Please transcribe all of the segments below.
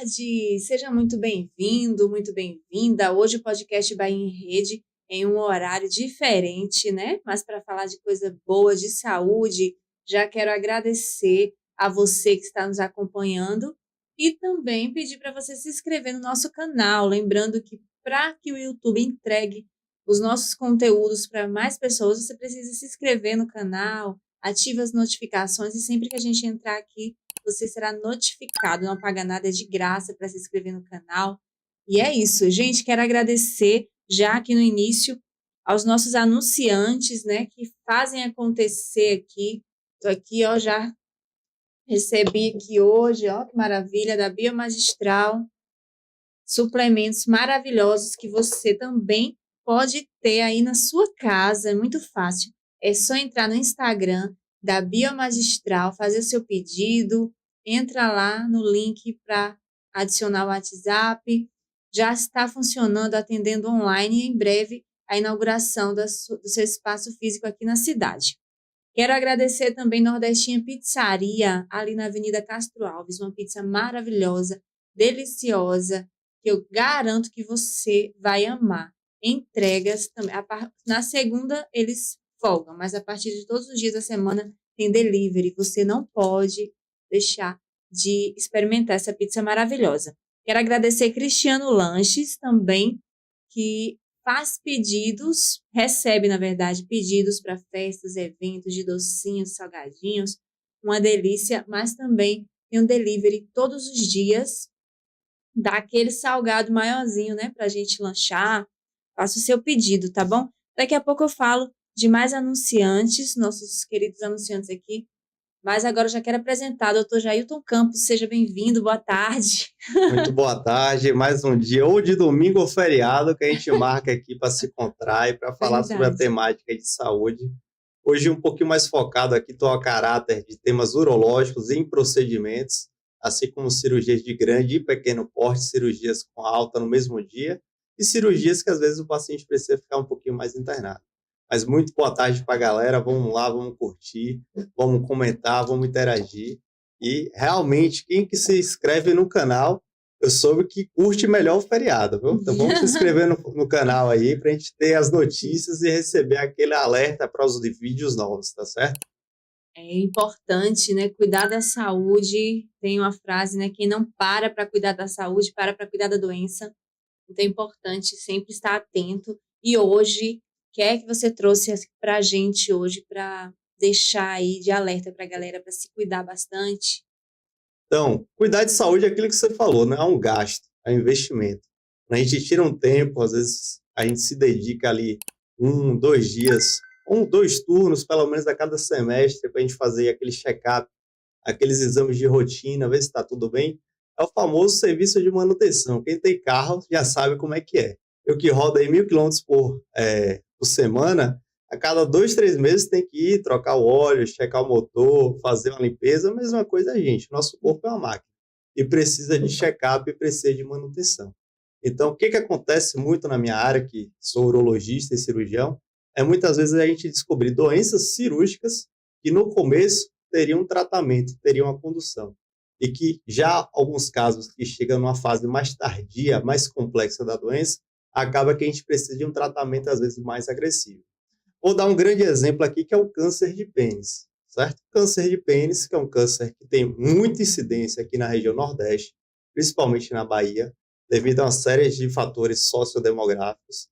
tarde, seja muito bem-vindo, muito bem-vinda. Hoje o podcast Bahia em Rede em um horário diferente, né? Mas para falar de coisa boa, de saúde, já quero agradecer a você que está nos acompanhando e também pedir para você se inscrever no nosso canal. Lembrando que para que o YouTube entregue os nossos conteúdos para mais pessoas, você precisa se inscrever no canal, ativa as notificações e sempre que a gente entrar aqui, você será notificado, não paga nada, é de graça para se inscrever no canal. E é isso, gente, quero agradecer já aqui no início aos nossos anunciantes, né, que fazem acontecer aqui. Estou aqui, ó, já recebi aqui hoje, ó, que maravilha, da Biomagistral, suplementos maravilhosos que você também pode ter aí na sua casa, é muito fácil. É só entrar no Instagram da Biomagistral, fazer o seu pedido, entra lá no link para adicionar o WhatsApp. Já está funcionando, atendendo online e em breve a inauguração do seu espaço físico aqui na cidade. Quero agradecer também Nordestinha Pizzaria, ali na Avenida Castro Alves, uma pizza maravilhosa, deliciosa, que eu garanto que você vai amar. Entregas também. Na segunda eles folgam, mas a partir de todos os dias da semana tem delivery. Você não pode deixar de experimentar essa pizza maravilhosa. Quero agradecer Cristiano Lanches também, que faz pedidos, recebe, na verdade, pedidos para festas, eventos de docinhos, salgadinhos, uma delícia, mas também tem um delivery todos os dias, daquele salgado maiorzinho, né, para a gente lanchar. Faça o seu pedido, tá bom? Daqui a pouco eu falo de mais anunciantes, nossos queridos anunciantes aqui, mas agora eu já quero apresentar o Dr. Jailton Campos. Seja bem-vindo, boa tarde. Muito boa tarde, mais um dia, ou de domingo ou feriado, que a gente marca aqui para se encontrar e para falar sobre a Verdade. temática de saúde. Hoje um pouquinho mais focado aqui, estou a caráter de temas urológicos e em procedimentos, assim como cirurgias de grande e pequeno porte, cirurgias com alta no mesmo dia e cirurgias que às vezes o paciente precisa ficar um pouquinho mais internado. Mas muito boa tarde para a galera, vamos lá, vamos curtir, vamos comentar, vamos interagir. E realmente, quem que se inscreve no canal, eu soube que curte melhor o feriado, viu? Então vamos se inscrever no canal aí para a gente ter as notícias e receber aquele alerta para os vídeos novos, tá certo? É importante, né, cuidar da saúde. Tem uma frase, né, quem não para cuidar da saúde, para cuidar da doença. Então é importante sempre estar atento. E hoje, o que é que você trouxe para a gente hoje para deixar aí de alerta para a galera para se cuidar bastante? Então, cuidar de saúde é aquilo que você falou, não é um gasto, é um investimento. A gente tira um tempo, às vezes a gente se dedica ali 1, 2 dias, 2 turnos, pelo menos a cada semestre, para a gente fazer aquele check-up, aqueles exames de rotina, ver se está tudo bem. É o famoso serviço de manutenção. Quem tem carro já sabe como é que é. Eu que rodo aí 1.000 quilômetros por semana, a cada 2, 3 meses tem que ir, trocar o óleo, checar o motor, fazer uma limpeza. A mesma coisa a gente. Nosso corpo é uma máquina e precisa de check-up e precisa de manutenção. Então, o que acontece muito na minha área, que sou urologista e cirurgião, é muitas vezes a gente descobrir doenças cirúrgicas que no começo teriam um tratamento, teriam uma condução. E que já alguns casos que chegam numa fase mais tardia, mais complexa da doença, acaba que a gente precisa de um tratamento às vezes mais agressivo. Vou dar um grande exemplo aqui, que é o câncer de pênis, certo? Câncer de pênis, que é um câncer que tem muita incidência aqui na região Nordeste, principalmente na Bahia, devido a uma série de fatores sociodemográficos.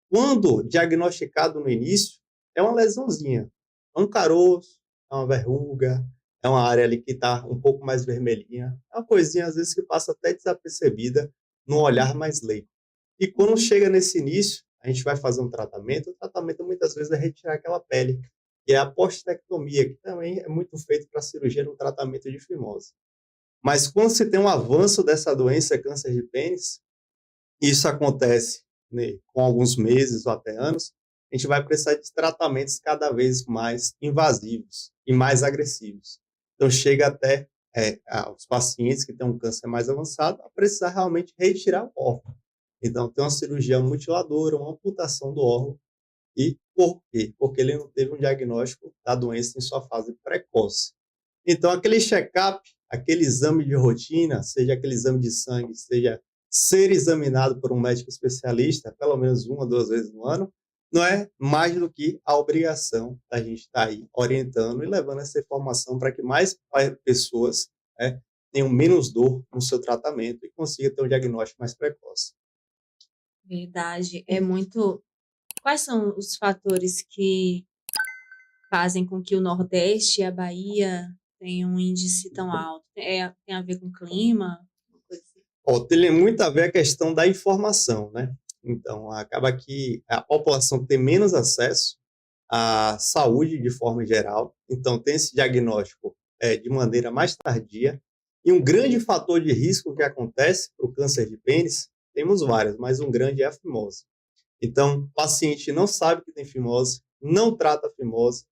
Quando diagnosticado no início, é uma lesãozinha, é um caroço, é uma verruga, é uma área ali que está um pouco mais vermelhinha, é uma coisinha às vezes que passa até desapercebida num olhar mais leigo. E quando chega nesse início, a gente vai fazer um tratamento, o tratamento muitas vezes é retirar aquela pele, que é a postectomia, que também é muito feito para cirurgia no tratamento de fimose. Mas quando se tem um avanço dessa doença, câncer de pênis, isso acontece, né, com alguns meses ou até anos, a gente vai precisar de tratamentos cada vez mais invasivos e mais agressivos. Então chega até os pacientes que têm um câncer mais avançado a precisar realmente retirar o órgão. Então tem uma cirurgia mutiladora, uma amputação do órgão. E por quê? Porque ele não teve um diagnóstico da doença em sua fase precoce. Então aquele check-up, aquele exame de rotina, seja aquele exame de sangue, seja ser examinado por um médico especialista, pelo menos 1 ou 2 vezes no ano, não é mais do que a obrigação da gente estar aí orientando e levando essa informação para que mais pessoas, né, tenham menos dor no seu tratamento e consigam ter um diagnóstico mais precoce. Verdade. É muito. Quais são os fatores que fazem com que o Nordeste e a Bahia tenham um índice tão alto? Tem a ver com o clima? Uma coisa assim? Tem muito a ver a questão da informação, né? Então, acaba que a população tem menos acesso à saúde de forma geral, então tem esse diagnóstico de maneira mais tardia. E um grande fator de risco que acontece para o câncer de pênis, temos vários, mas um grande é a fimose. Então, o paciente não sabe que tem fimose, não trata a fimose,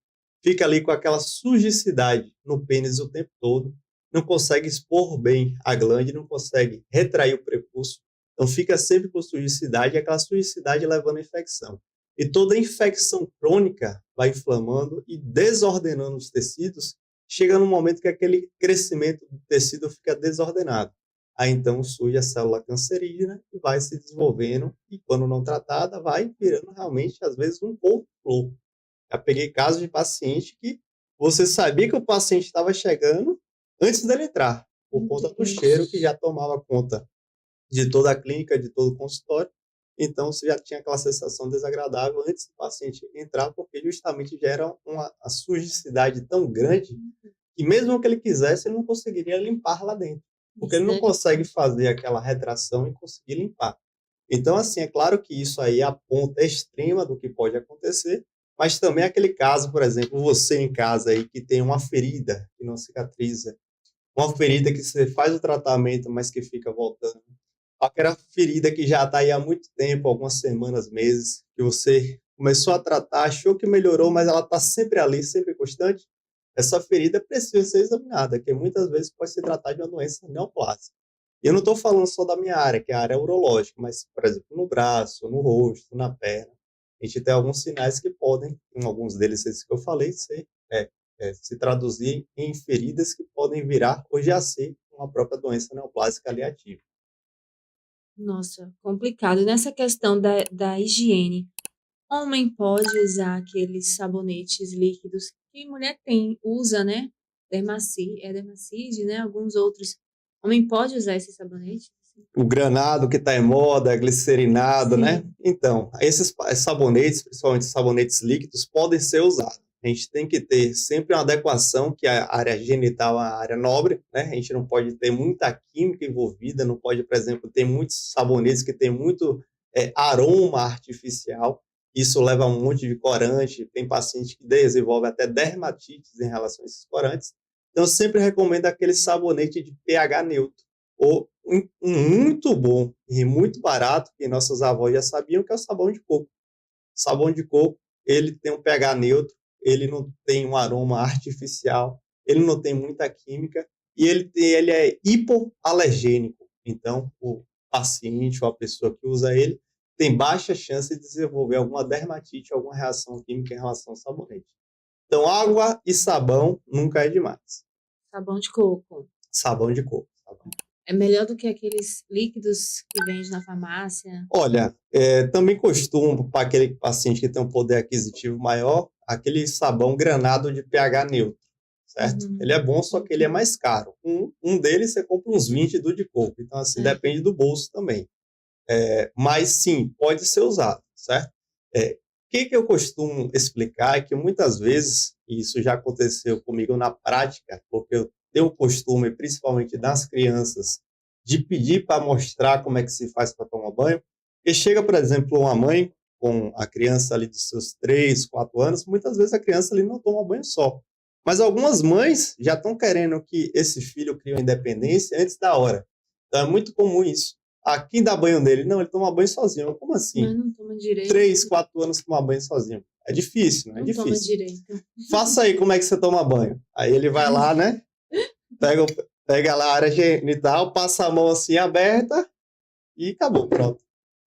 fica ali com aquela sujicidade no pênis o tempo todo, não consegue expor bem a glande, não consegue retrair o prepúcio, então fica sempre com sujicidade e aquela sujicidade levando a infecção. E toda infecção crônica vai inflamando e desordenando os tecidos, chega num momento que aquele crescimento do tecido fica desordenado. Aí então surge a célula cancerígena e vai se desenvolvendo e quando não tratada vai virando realmente às vezes um couve-flor. Já peguei casos de paciente que você sabia que o paciente estava chegando antes dele entrar, por Meu conta do Deus. cheiro que já tomava conta de toda a clínica, de todo o consultório. Então você já tinha aquela sensação desagradável antes do paciente entrar, porque justamente gera uma sujicidade tão grande que mesmo que ele quisesse, ele não conseguiria limpar lá dentro, porque ele não consegue fazer aquela retração e conseguir limpar. Então, assim, é claro que isso aí é a ponta extrema do que pode acontecer, mas também aquele caso, por exemplo, você em casa aí que tem uma ferida que não cicatriza, uma ferida que você faz o tratamento, mas que fica voltando, aquela ferida que já está aí há muito tempo, algumas semanas, meses, que você começou a tratar, achou que melhorou, mas ela está sempre ali, sempre constante, essa ferida precisa ser examinada, que muitas vezes pode se tratar de uma doença neoplásica. E eu não estou falando só da minha área, que é a área urológica, mas, por exemplo, no braço, no rosto, na perna, a gente tem alguns sinais que podem, em alguns deles, esses que eu falei, se traduzir em feridas que podem virar ou já ser uma própria doença neoplásica ali ativa. Nossa, complicado. Nessa questão da higiene, homem pode usar aqueles sabonetes líquidos que mulher usa, né? Dermacide, né? Alguns outros. Homem pode usar esse sabonete? O granado que está em moda, glicerinado, né? Sim. Então, esses sabonetes, principalmente sabonetes líquidos, podem ser usados. A gente tem que ter sempre uma adequação, que a área genital é uma área nobre, né? A gente não pode ter muita química envolvida, não pode, por exemplo, ter muitos sabonetes que tem muito aroma artificial. Isso leva a um monte de corante. Tem paciente que desenvolve até dermatites em relação a esses corantes. Então, eu sempre recomendo aquele sabonete de pH neutro, ou um muito bom e muito barato, que nossas avós já sabiam, que é o sabão de coco. O sabão de coco, ele tem um pH neutro, ele não tem um aroma artificial, ele não tem muita química e ele é hipoalergênico. Então, o paciente ou a pessoa que usa ele tem baixa chance de desenvolver alguma dermatite, alguma reação química em relação ao sabonete. Então, água e sabão nunca é demais. Sabão de coco. Sabão de coco. É melhor do que aqueles líquidos que vende na farmácia? Olha, também costumo, para aquele paciente que tem um poder aquisitivo maior, aquele sabão granado de pH neutro, certo? Ele é bom, só que ele é mais caro. Um deles você compra uns 20 do de coco, então assim, depende do bolso também. Mas sim, pode ser usado, certo? O que eu costumo explicar é que muitas vezes, e isso já aconteceu comigo na prática, porque eu tenho o costume, principalmente das crianças, de pedir para mostrar como é que se faz para tomar banho. E chega, por exemplo, uma mãe com a criança ali dos seus 3, 4 anos, muitas vezes a criança ali não toma banho só. Mas algumas mães já estão querendo que esse filho crie uma independência antes da hora. Então é muito comum isso. Quem dá banho nele? Não, ele toma banho sozinho. Como assim? Mas não toma direito. 3, 4 anos tomar banho sozinho. É difícil, não é difícil. Toma direito. Faça aí como é que você toma banho. Aí ele vai lá, né? Pega lá a área genital, passa a mão assim aberta e acabou, pronto.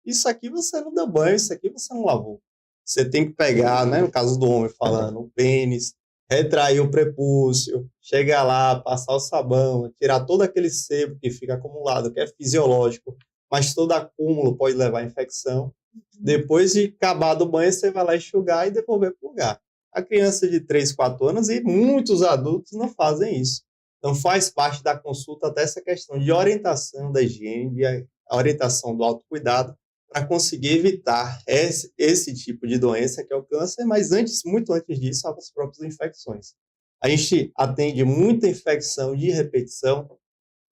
Isso aqui você não deu banho, isso aqui você não lavou. Você tem que pegar, né, no caso do homem falando, o pênis, retrair o prepúcio, chegar lá, passar o sabão, tirar todo aquele sebo que fica acumulado, que é fisiológico, mas todo acúmulo pode levar à infecção. Depois de acabar do banho, você vai lá enxugar e devolver para o lugar. A criança de 3, 4 anos e muitos adultos não fazem isso. Então, faz parte da consulta até essa questão de orientação da higiene, de a orientação do autocuidado, para conseguir evitar esse tipo de doença, que é o câncer, mas antes, muito antes disso, as próprias infecções. A gente atende muita infecção de repetição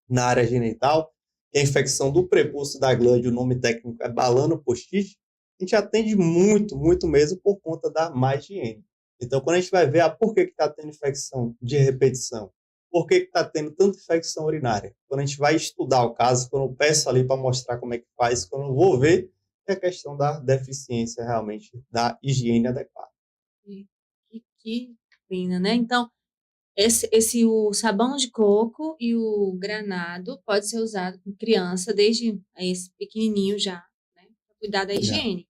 na área genital, que é a infecção do prepúcio da glande, o nome técnico é balanopostite. A gente atende muito, muito mesmo por conta da má higiene. Então, quando a gente vai ver por que está tendo infecção de repetição, por que está tendo tanta infecção urinária, quando a gente vai estudar o caso, quando eu peço ali para mostrar como é que faz, quando eu vou ver, é a questão da deficiência realmente da higiene adequada. Que pena, né? Então, o sabão de coco e o granado pode ser usado com criança desde esse pequenininho já, né? Para cuidar da higiene.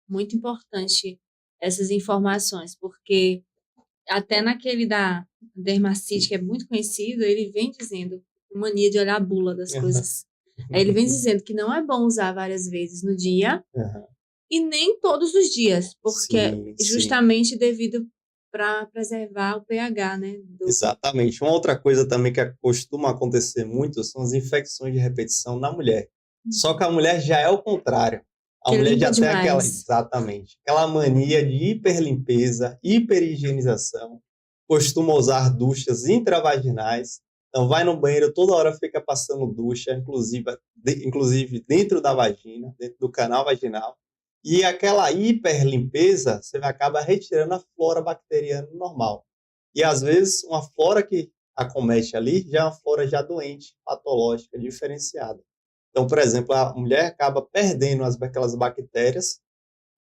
Muito importante essas informações, porque até naquele da dermacite, que é muito conhecido, ele vem dizendo, mania de olhar a bula das coisas. Aí ele vem dizendo que não é bom usar várias vezes no dia e nem todos os dias, porque justamente devido para preservar o pH, né? Exatamente. Uma outra coisa também que costuma acontecer muito são as infecções de repetição na mulher. Só que a mulher já é o contrário. A mulher já tem aquela mania de hiperlimpeza, hiperhigienização, costuma usar duchas intravaginais, então vai no banheiro, toda hora fica passando ducha, inclusive dentro da vagina, dentro do canal vaginal, e aquela hiperlimpeza, você acaba retirando a flora bacteriana normal. E às vezes uma flora que acomete ali já é uma flora já doente, patológica, diferenciada. Então, por exemplo, a mulher acaba perdendo aquelas bactérias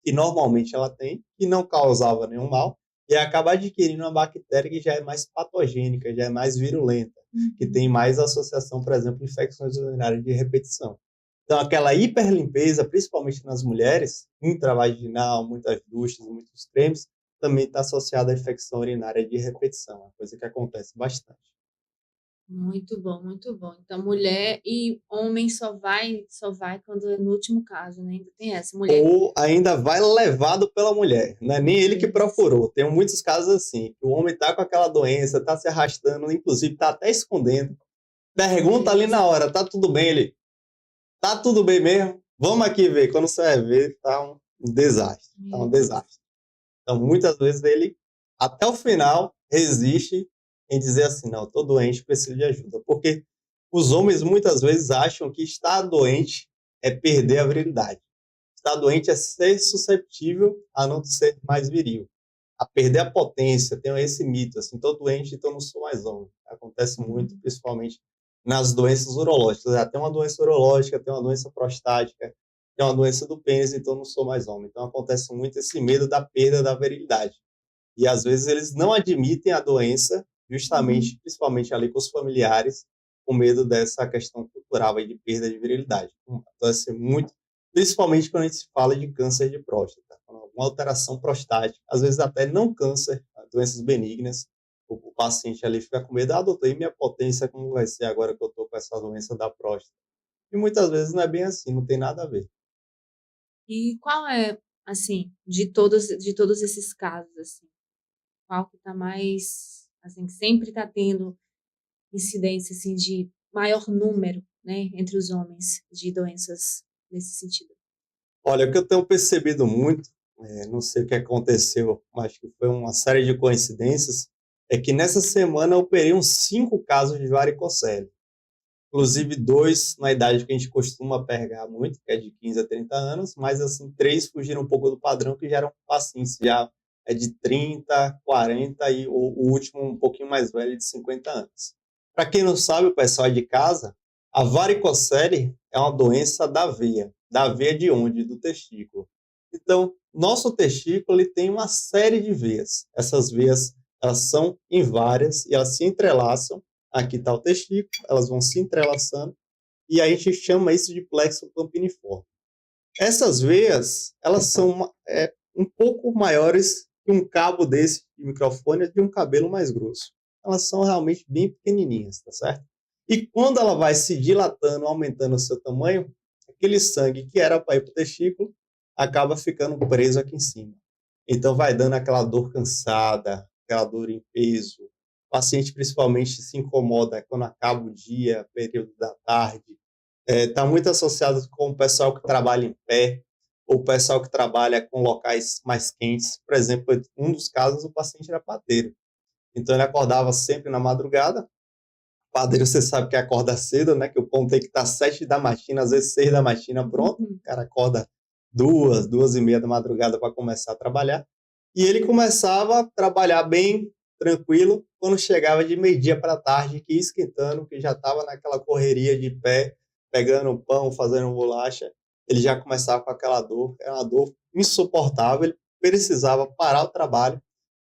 que normalmente ela tem, que não causava nenhum mal, e acaba adquirindo uma bactéria que já é mais patogênica, já é mais virulenta, que tem mais associação, por exemplo, infecções urinárias de repetição. Então, aquela hiperlimpeza, principalmente nas mulheres, intravaginal, muitas duchas, muitos cremes, também está associada à infecção urinária de repetição, uma coisa que acontece bastante. Muito bom, muito bom. Então, mulher e homem só vai quando é no último caso, né? Ainda tem essa mulher. Ou ainda vai levado pela mulher, não é nem ele que procurou. Tem muitos casos assim, que o homem tá com aquela doença, tá se arrastando, inclusive tá até escondendo. Pergunta ali na hora, tá tudo bem? Ele, tá tudo bem mesmo? Vamos aqui ver. Quando você vai ver, tá um desastre. Tá um desastre. Então, muitas vezes ele, até o final, resiste em dizer assim, não, estou doente, preciso de ajuda. Porque os homens muitas vezes acham que estar doente é perder a virilidade. Estar doente é ser susceptível a não ser mais viril, a perder a potência. Tem esse mito, assim, estou doente, então não sou mais homem. Acontece muito, principalmente nas doenças urológicas. Até uma doença urológica, tem uma doença prostática, tem uma doença do pênis, então não sou mais homem. Então acontece muito esse medo da perda da virilidade. E às vezes eles não admitem a doença, justamente, principalmente ali com os familiares, com medo dessa questão cultural aí de perda de virilidade. Então, assim, muito, principalmente quando a gente fala de câncer de próstata, uma alteração prostática, às vezes até não câncer, doenças benignas, o paciente ali fica com medo, doutor, e minha potência como vai ser agora que eu estou com essa doença da próstata? E muitas vezes não é bem assim, não tem nada a ver. E qual é, assim, de todos esses casos, assim, qual que tá mais, assim, que sempre tá tendo incidência, assim, de maior número, né, entre os homens de doenças nesse sentido? Olha, o que eu tenho percebido muito, não sei o que aconteceu, mas que foi uma série de coincidências, é que nessa semana eu operei uns 5 casos de varicocele. Inclusive 2 na idade que a gente costuma pegar muito, que é de 15 a 30 anos, mas assim, 3 fugiram um pouco do padrão, que já eram pacientes, já é de 30, 40 e o último um pouquinho mais velho, de 50 anos. Para quem não sabe, o pessoal de casa, a varicocele é uma doença da veia. Da veia de onde? Do testículo. Então, nosso testículo ele tem uma série de veias. Essas veias elas são em várias e elas se entrelaçam. Aqui está o testículo, elas vão se entrelaçando e a gente chama isso de plexo campiniforme. Essas veias, elas são um pouco maiores que um cabo desse de microfone é de um cabelo mais grosso. Elas são realmente bem pequenininhas, tá certo? E quando ela vai se dilatando, aumentando o seu tamanho, aquele sangue que era para ir para o testículo acaba ficando preso aqui em cima. Então vai dando aquela dor cansada, aquela dor em peso. O paciente principalmente se incomoda quando acaba o dia, período da tarde. Está muito associado com o pessoal que trabalha em pé, ou o pessoal que trabalha com locais mais quentes. Por exemplo, um dos casos, o paciente era padeiro. Então ele acordava sempre na madrugada. Padeiro, você sabe que acorda cedo, né? Que o pão tem que estar 7 da matina, às vezes 6 da matina pronto. O cara acorda 2, 2h30 da madrugada para começar a trabalhar. E ele começava a trabalhar bem tranquilo quando chegava de meio-dia para tarde, que ia esquentando, que já estava naquela correria de pé, pegando pão, fazendo bolacha. Ele já começava com aquela dor, era uma dor insuportável. Ele precisava parar o trabalho,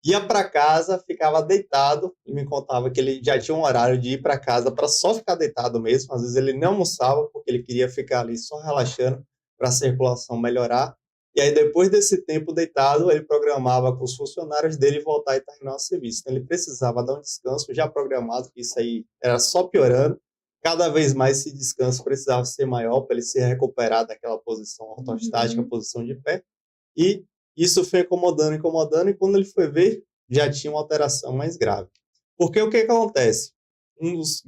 ia para casa, ficava deitado e me contava que ele já tinha um horário de ir para casa para só ficar deitado mesmo. Às vezes ele não almoçava porque ele queria ficar ali só relaxando para a circulação melhorar. E aí depois desse tempo deitado, ele programava com os funcionários dele voltar e terminar o serviço. Então ele precisava dar um descanso já programado, que isso aí era só piorando. Cada vez mais esse descanso precisava ser maior para ele se recuperar daquela posição ortostática, posição de pé. E isso foi incomodando, incomodando, e quando ele foi ver, já tinha uma alteração mais grave. Porque o que acontece? Um dos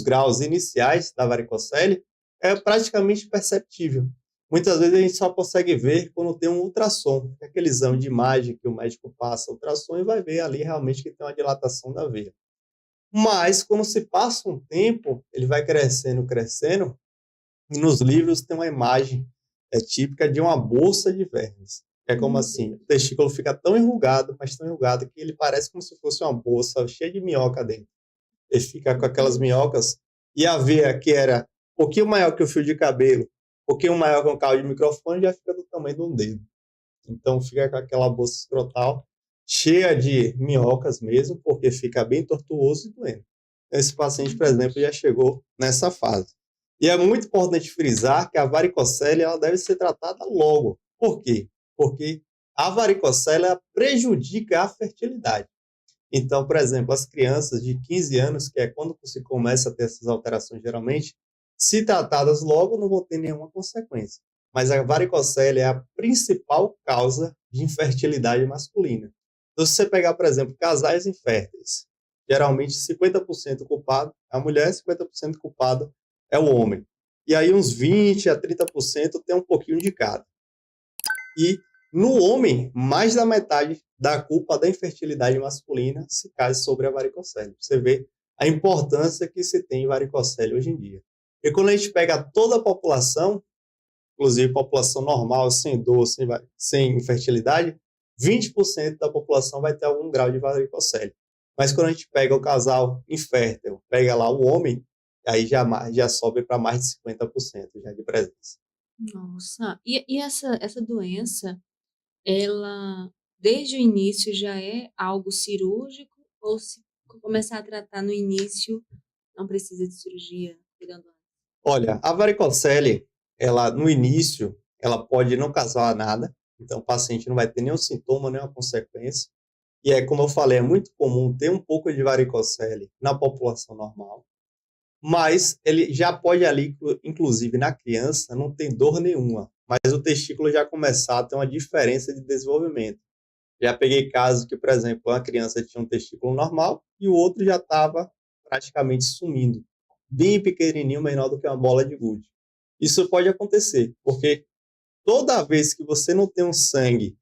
graus iniciais da varicocele é praticamente perceptível. Muitas vezes a gente só consegue ver quando tem um ultrassom, que é aquele exame de imagem que o médico passa ultrassom e vai ver ali realmente que tem uma dilatação da veia. Mas, quando se passa um tempo, ele vai crescendo, crescendo, e nos livros tem uma imagem típica de uma bolsa de vermes. É como assim, o testículo fica tão enrugado, mas tão enrugado, que ele parece como se fosse uma bolsa cheia de minhoca dentro. Ele fica com aquelas minhocas, e a veia que era um pouquinho maior que o fio de cabelo, um pouquinho maior que um cabo de microfone, já fica do tamanho de um dedo. Então fica com aquela bolsa escrotal, cheia de minhocas mesmo, porque fica bem tortuoso e doendo. Esse paciente, por exemplo, já chegou nessa fase. E é muito importante frisar que a varicocele ela deve ser tratada logo. Por quê? Porque a varicocele ela prejudica a fertilidade. Então, por exemplo, as crianças de 15 anos, que é quando se começa a ter essas alterações geralmente, se tratadas logo, não vão ter nenhuma consequência. Mas a varicocele é a principal causa de infertilidade masculina. Então, se você pegar, por exemplo, casais inférteis, geralmente 50% culpado é a mulher, 50% culpado é o homem. E aí uns 20 a 30% tem um pouquinho de cada. E no homem, mais da metade da culpa da infertilidade masculina se cai sobre a varicocele. Você vê a importância que se tem em varicocele hoje em dia. E quando a gente pega toda a população, inclusive população normal, sem dor, sem infertilidade, 20% da população vai ter algum grau de varicocele. Mas quando a gente pega o casal infértil, pega lá o homem, aí já sobe para mais de 50% já de presença. Nossa, e essa doença, ela desde o início já é algo cirúrgico ou se começar a tratar no início, não precisa de cirurgia cuidando antes? Olha, a varicocele, ela no início, ela pode não causar nada, então o paciente não vai ter nenhum sintoma, nenhuma consequência. E é como eu falei, é muito comum ter um pouco de varicocele na população normal, mas ele já pode ali, inclusive na criança, não tem dor nenhuma, mas o testículo já começar a ter uma diferença de desenvolvimento. Já peguei casos que, por exemplo, uma criança tinha um testículo normal e o outro já estava praticamente sumindo, bem pequenininho, menor do que uma bola de gude. Isso pode acontecer, porque toda vez que você não tem um sangue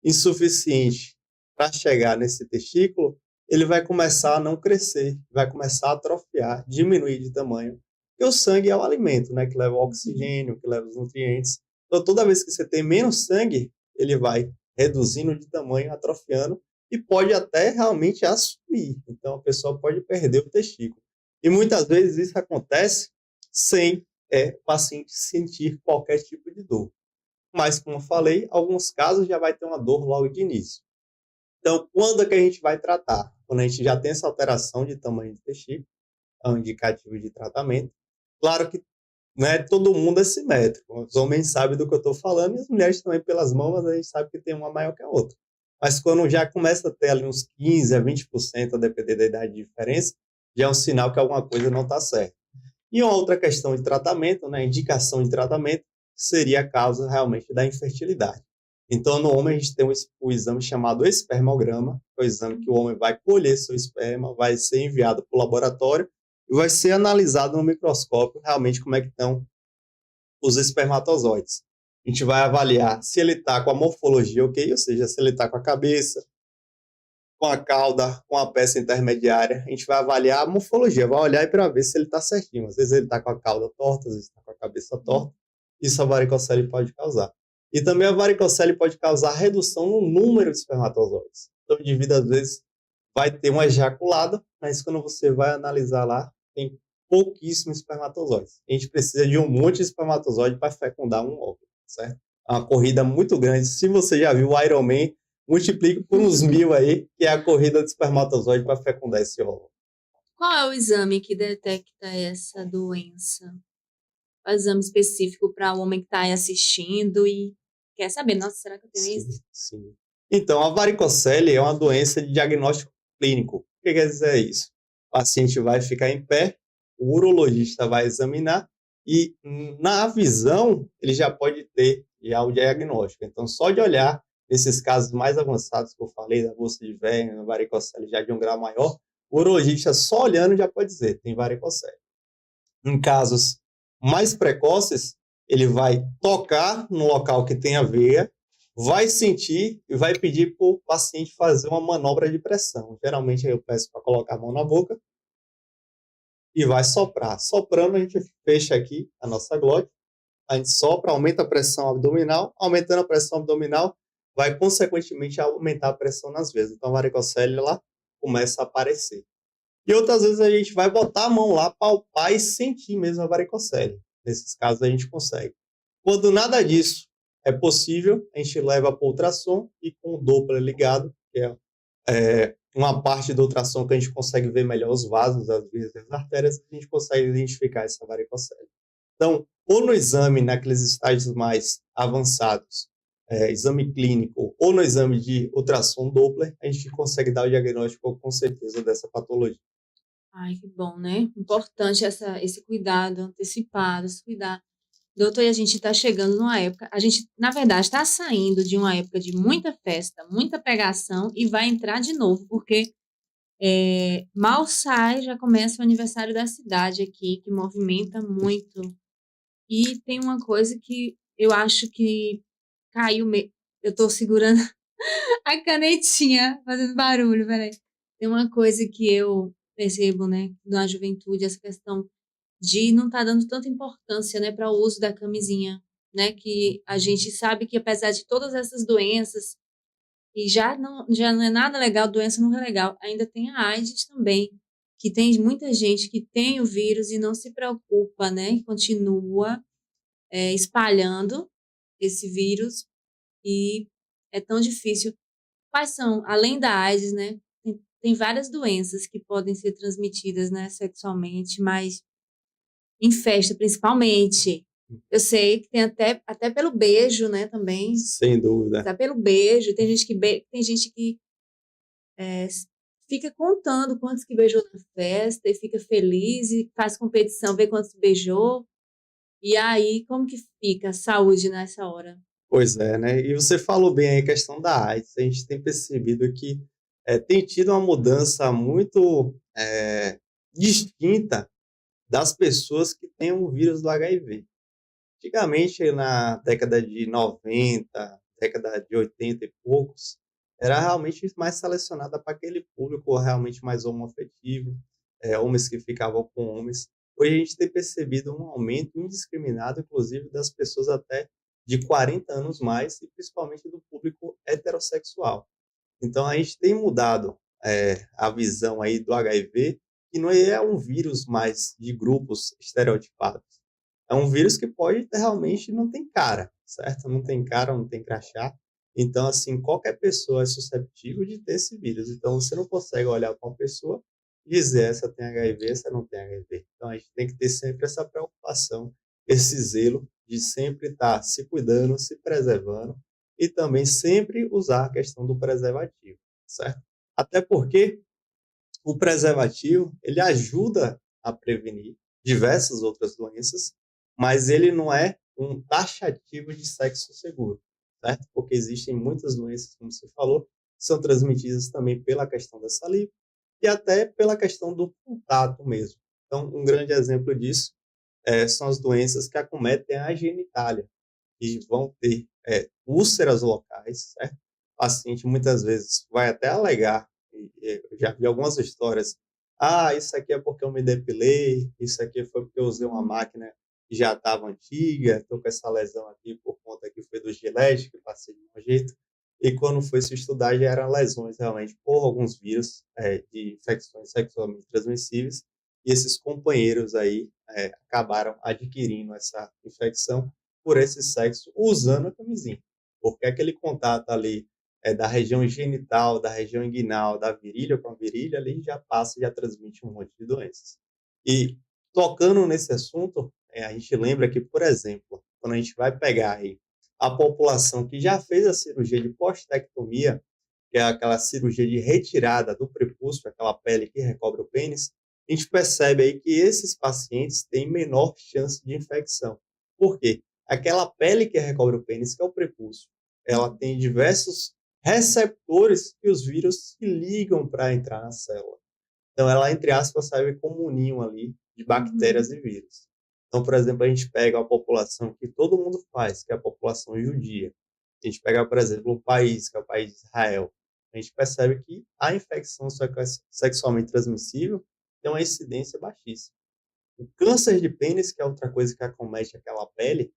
insuficiente para chegar nesse testículo, ele vai começar a não crescer, vai começar a atrofiar, diminuir de tamanho. Porque o sangue é o alimento, né, que leva o oxigênio, que leva os nutrientes. Então, toda vez que você tem menos sangue, ele vai reduzindo de tamanho, atrofiando, e pode até realmente assumir. Então, a pessoa pode perder o testículo. E muitas vezes isso acontece sem o paciente sentir qualquer tipo de dor. Mas, como eu falei, alguns casos já vai ter uma dor logo de início. Então, quando é que a gente vai tratar? Quando a gente já tem essa alteração de tamanho de testículo, é um indicativo de tratamento. Claro que não é todo mundo é simétrico. Os homens sabem do que eu estou falando e as mulheres também pelas mãos, mas a gente sabe que tem uma maior que a outra. mas quando já começa a ter ali uns 15 a 20%, a depender da idade de diferença, já é um sinal que alguma coisa não está certa. E uma outra questão de tratamento, né, indicação de tratamento, seria a causa realmente da infertilidade. Então, no homem, a gente tem o exame chamado espermograma, que é o exame que o homem vai colher seu esperma, vai ser enviado para o laboratório e vai ser analisado no microscópio realmente como é que estão os espermatozoides. A gente vai avaliar se ele está com a morfologia ok, ou seja, se ele está com a cabeça, com a cauda, com a peça intermediária. A gente vai avaliar a morfologia, vai olhar para ver se ele está certinho. Às vezes ele está com a cauda torta, às vezes está com a cabeça torta. Isso a varicocele pode causar. E também a varicocele pode causar redução no número de espermatozoides. Então, o indivíduo, às vezes, vai ter uma ejaculada, mas quando você vai analisar lá, tem pouquíssimos espermatozoides. A gente precisa de um monte de espermatozoide para fecundar um óvulo, certo? É uma corrida muito grande. Se você já viu o Ironman, multiplique por uns 1000 aí, que é a corrida de espermatozoide para fecundar esse óvulo. Qual é o exame que detecta essa doença? O exame específico para o homem que está aí assistindo e quer saber, nossa, será que eu tenho isso? Sim. Então, a varicocele é uma doença de diagnóstico clínico. O que quer dizer isso? O paciente vai ficar em pé, o urologista vai examinar e, na visão, ele já pode ter já o diagnóstico. Então, só de olhar nesses casos mais avançados que eu falei, da bolsa de Werner, varicocele já de um grau maior, o urologista só olhando já pode dizer, tem varicocele. Em casos mais precoces, ele vai tocar no local que tem a veia, vai sentir e vai pedir para o paciente fazer uma manobra de pressão. Geralmente eu peço para colocar a mão na boca e vai soprar. Soprando, a gente fecha aqui a nossa glote, a gente sopra, aumenta a pressão abdominal, aumentando a pressão abdominal, vai consequentemente aumentar a pressão nas veias. Então a varicocele lá começa a aparecer. E outras vezes a gente vai botar a mão lá, palpar e sentir mesmo a varicocele. Nesses casos a gente consegue. Quando nada disso é possível, a gente leva para o ultrassom e com o Doppler ligado, que é uma parte do ultrassom que a gente consegue ver melhor os vasos, as veias e as artérias, a gente consegue identificar essa varicocele. Então, ou no exame, naqueles estágios mais avançados, exame clínico, ou no exame de ultrassom Doppler, a gente consegue dar o diagnóstico com certeza dessa patologia. Ai, que bom, né? Importante esse cuidado antecipado, esse cuidar. Doutor, e a gente está chegando numa época, a gente, na verdade, está saindo de uma época de muita festa, muita pegação e vai entrar de novo, porque mal sai, já começa o aniversário da cidade aqui, que movimenta muito. E tem uma coisa que eu acho que caiu. Eu estou segurando a canetinha, fazendo barulho, peraí. Tem uma coisa que eu percebo, né, na juventude, essa questão de não estar dando tanta importância, né, para o uso da camisinha, né, que a gente sabe que apesar de todas essas doenças, e já não é nada legal, doença não é legal, ainda tem a AIDS também, que tem muita gente que tem o vírus e não se preocupa, né, e continua espalhando esse vírus e é tão difícil. Quais são, além da AIDS, né, tem várias doenças que podem ser transmitidas, né, sexualmente, mas em festa, principalmente. Eu sei que tem até pelo beijo, né, também. Sem dúvida. Até pelo beijo. Tem gente que fica contando quantos que beijou na festa e fica feliz e faz competição, vê quantos beijou. E aí, como que fica a saúde nessa hora? Pois é, né? E você falou bem aí a questão da AIDS. A gente tem percebido que tem tido uma mudança muito distinta das pessoas que têm o vírus do HIV. Antigamente, na década de 90, década de 80 e poucos, era realmente mais selecionada para aquele público realmente mais homoafetivo, homens que ficavam com homens. Hoje a gente tem percebido um aumento indiscriminado, inclusive, das pessoas até de 40 anos mais, e principalmente do público heterossexual. Então, a gente tem mudado a visão aí do HIV, que não é um vírus mais de grupos estereotipados. É um vírus que pode realmente não tem cara, certo? Não tem cara, não tem crachá. Então, assim, qualquer pessoa é susceptível de ter esse vírus. Então, você não consegue olhar para uma pessoa e dizer essa tem HIV, essa não tem HIV. Então, a gente tem que ter sempre essa preocupação, esse zelo de sempre estar se cuidando, se preservando e também sempre usar a questão do preservativo, certo? Até porque o preservativo, ele ajuda a prevenir diversas outras doenças, mas ele não é um taxativo de sexo seguro, certo? Porque existem muitas doenças, como você falou, que são transmitidas também pela questão da saliva e até pela questão do contato mesmo. Então, um grande exemplo disso são as doenças que acometem a genitália, e vão ter úlceras locais, certo? O paciente muitas vezes vai até alegar, eu já vi algumas histórias, isso aqui é porque eu me depilei, isso aqui foi porque eu usei uma máquina que já estava antiga, estou com essa lesão aqui por conta que foi do gilete, que passei de um jeito, e quando foi se estudar já eram lesões realmente por alguns vírus de infecções sexualmente transmissíveis, e esses companheiros aí acabaram adquirindo essa infecção por esse sexo usando a camisinha. Porque aquele contato ali da região genital, da região inguinal, da virilha com a virilha, ali já passa e já transmite um monte de doenças. E tocando nesse assunto, a gente lembra que, por exemplo, quando a gente vai pegar aí a população que já fez a cirurgia de postectomia, que é aquela cirurgia de retirada do prepúcio, aquela pele que recobre o pênis, a gente percebe aí que esses pacientes têm menor chance de infecção. Por quê? Aquela pele que recobre o pênis, que é o prepúcio, ela tem diversos receptores que os vírus se ligam para entrar na célula. Então, ela, entre aspas, serve como um ninho ali de bactérias e vírus. Então, por exemplo, a gente pega a população que todo mundo faz, que é a população judia. A gente pega, por exemplo, um país, que é o país de Israel. A gente percebe que a infecção sexualmente transmissível tem uma incidência baixíssima. O câncer de pênis, que é outra coisa que acomete aquela pele,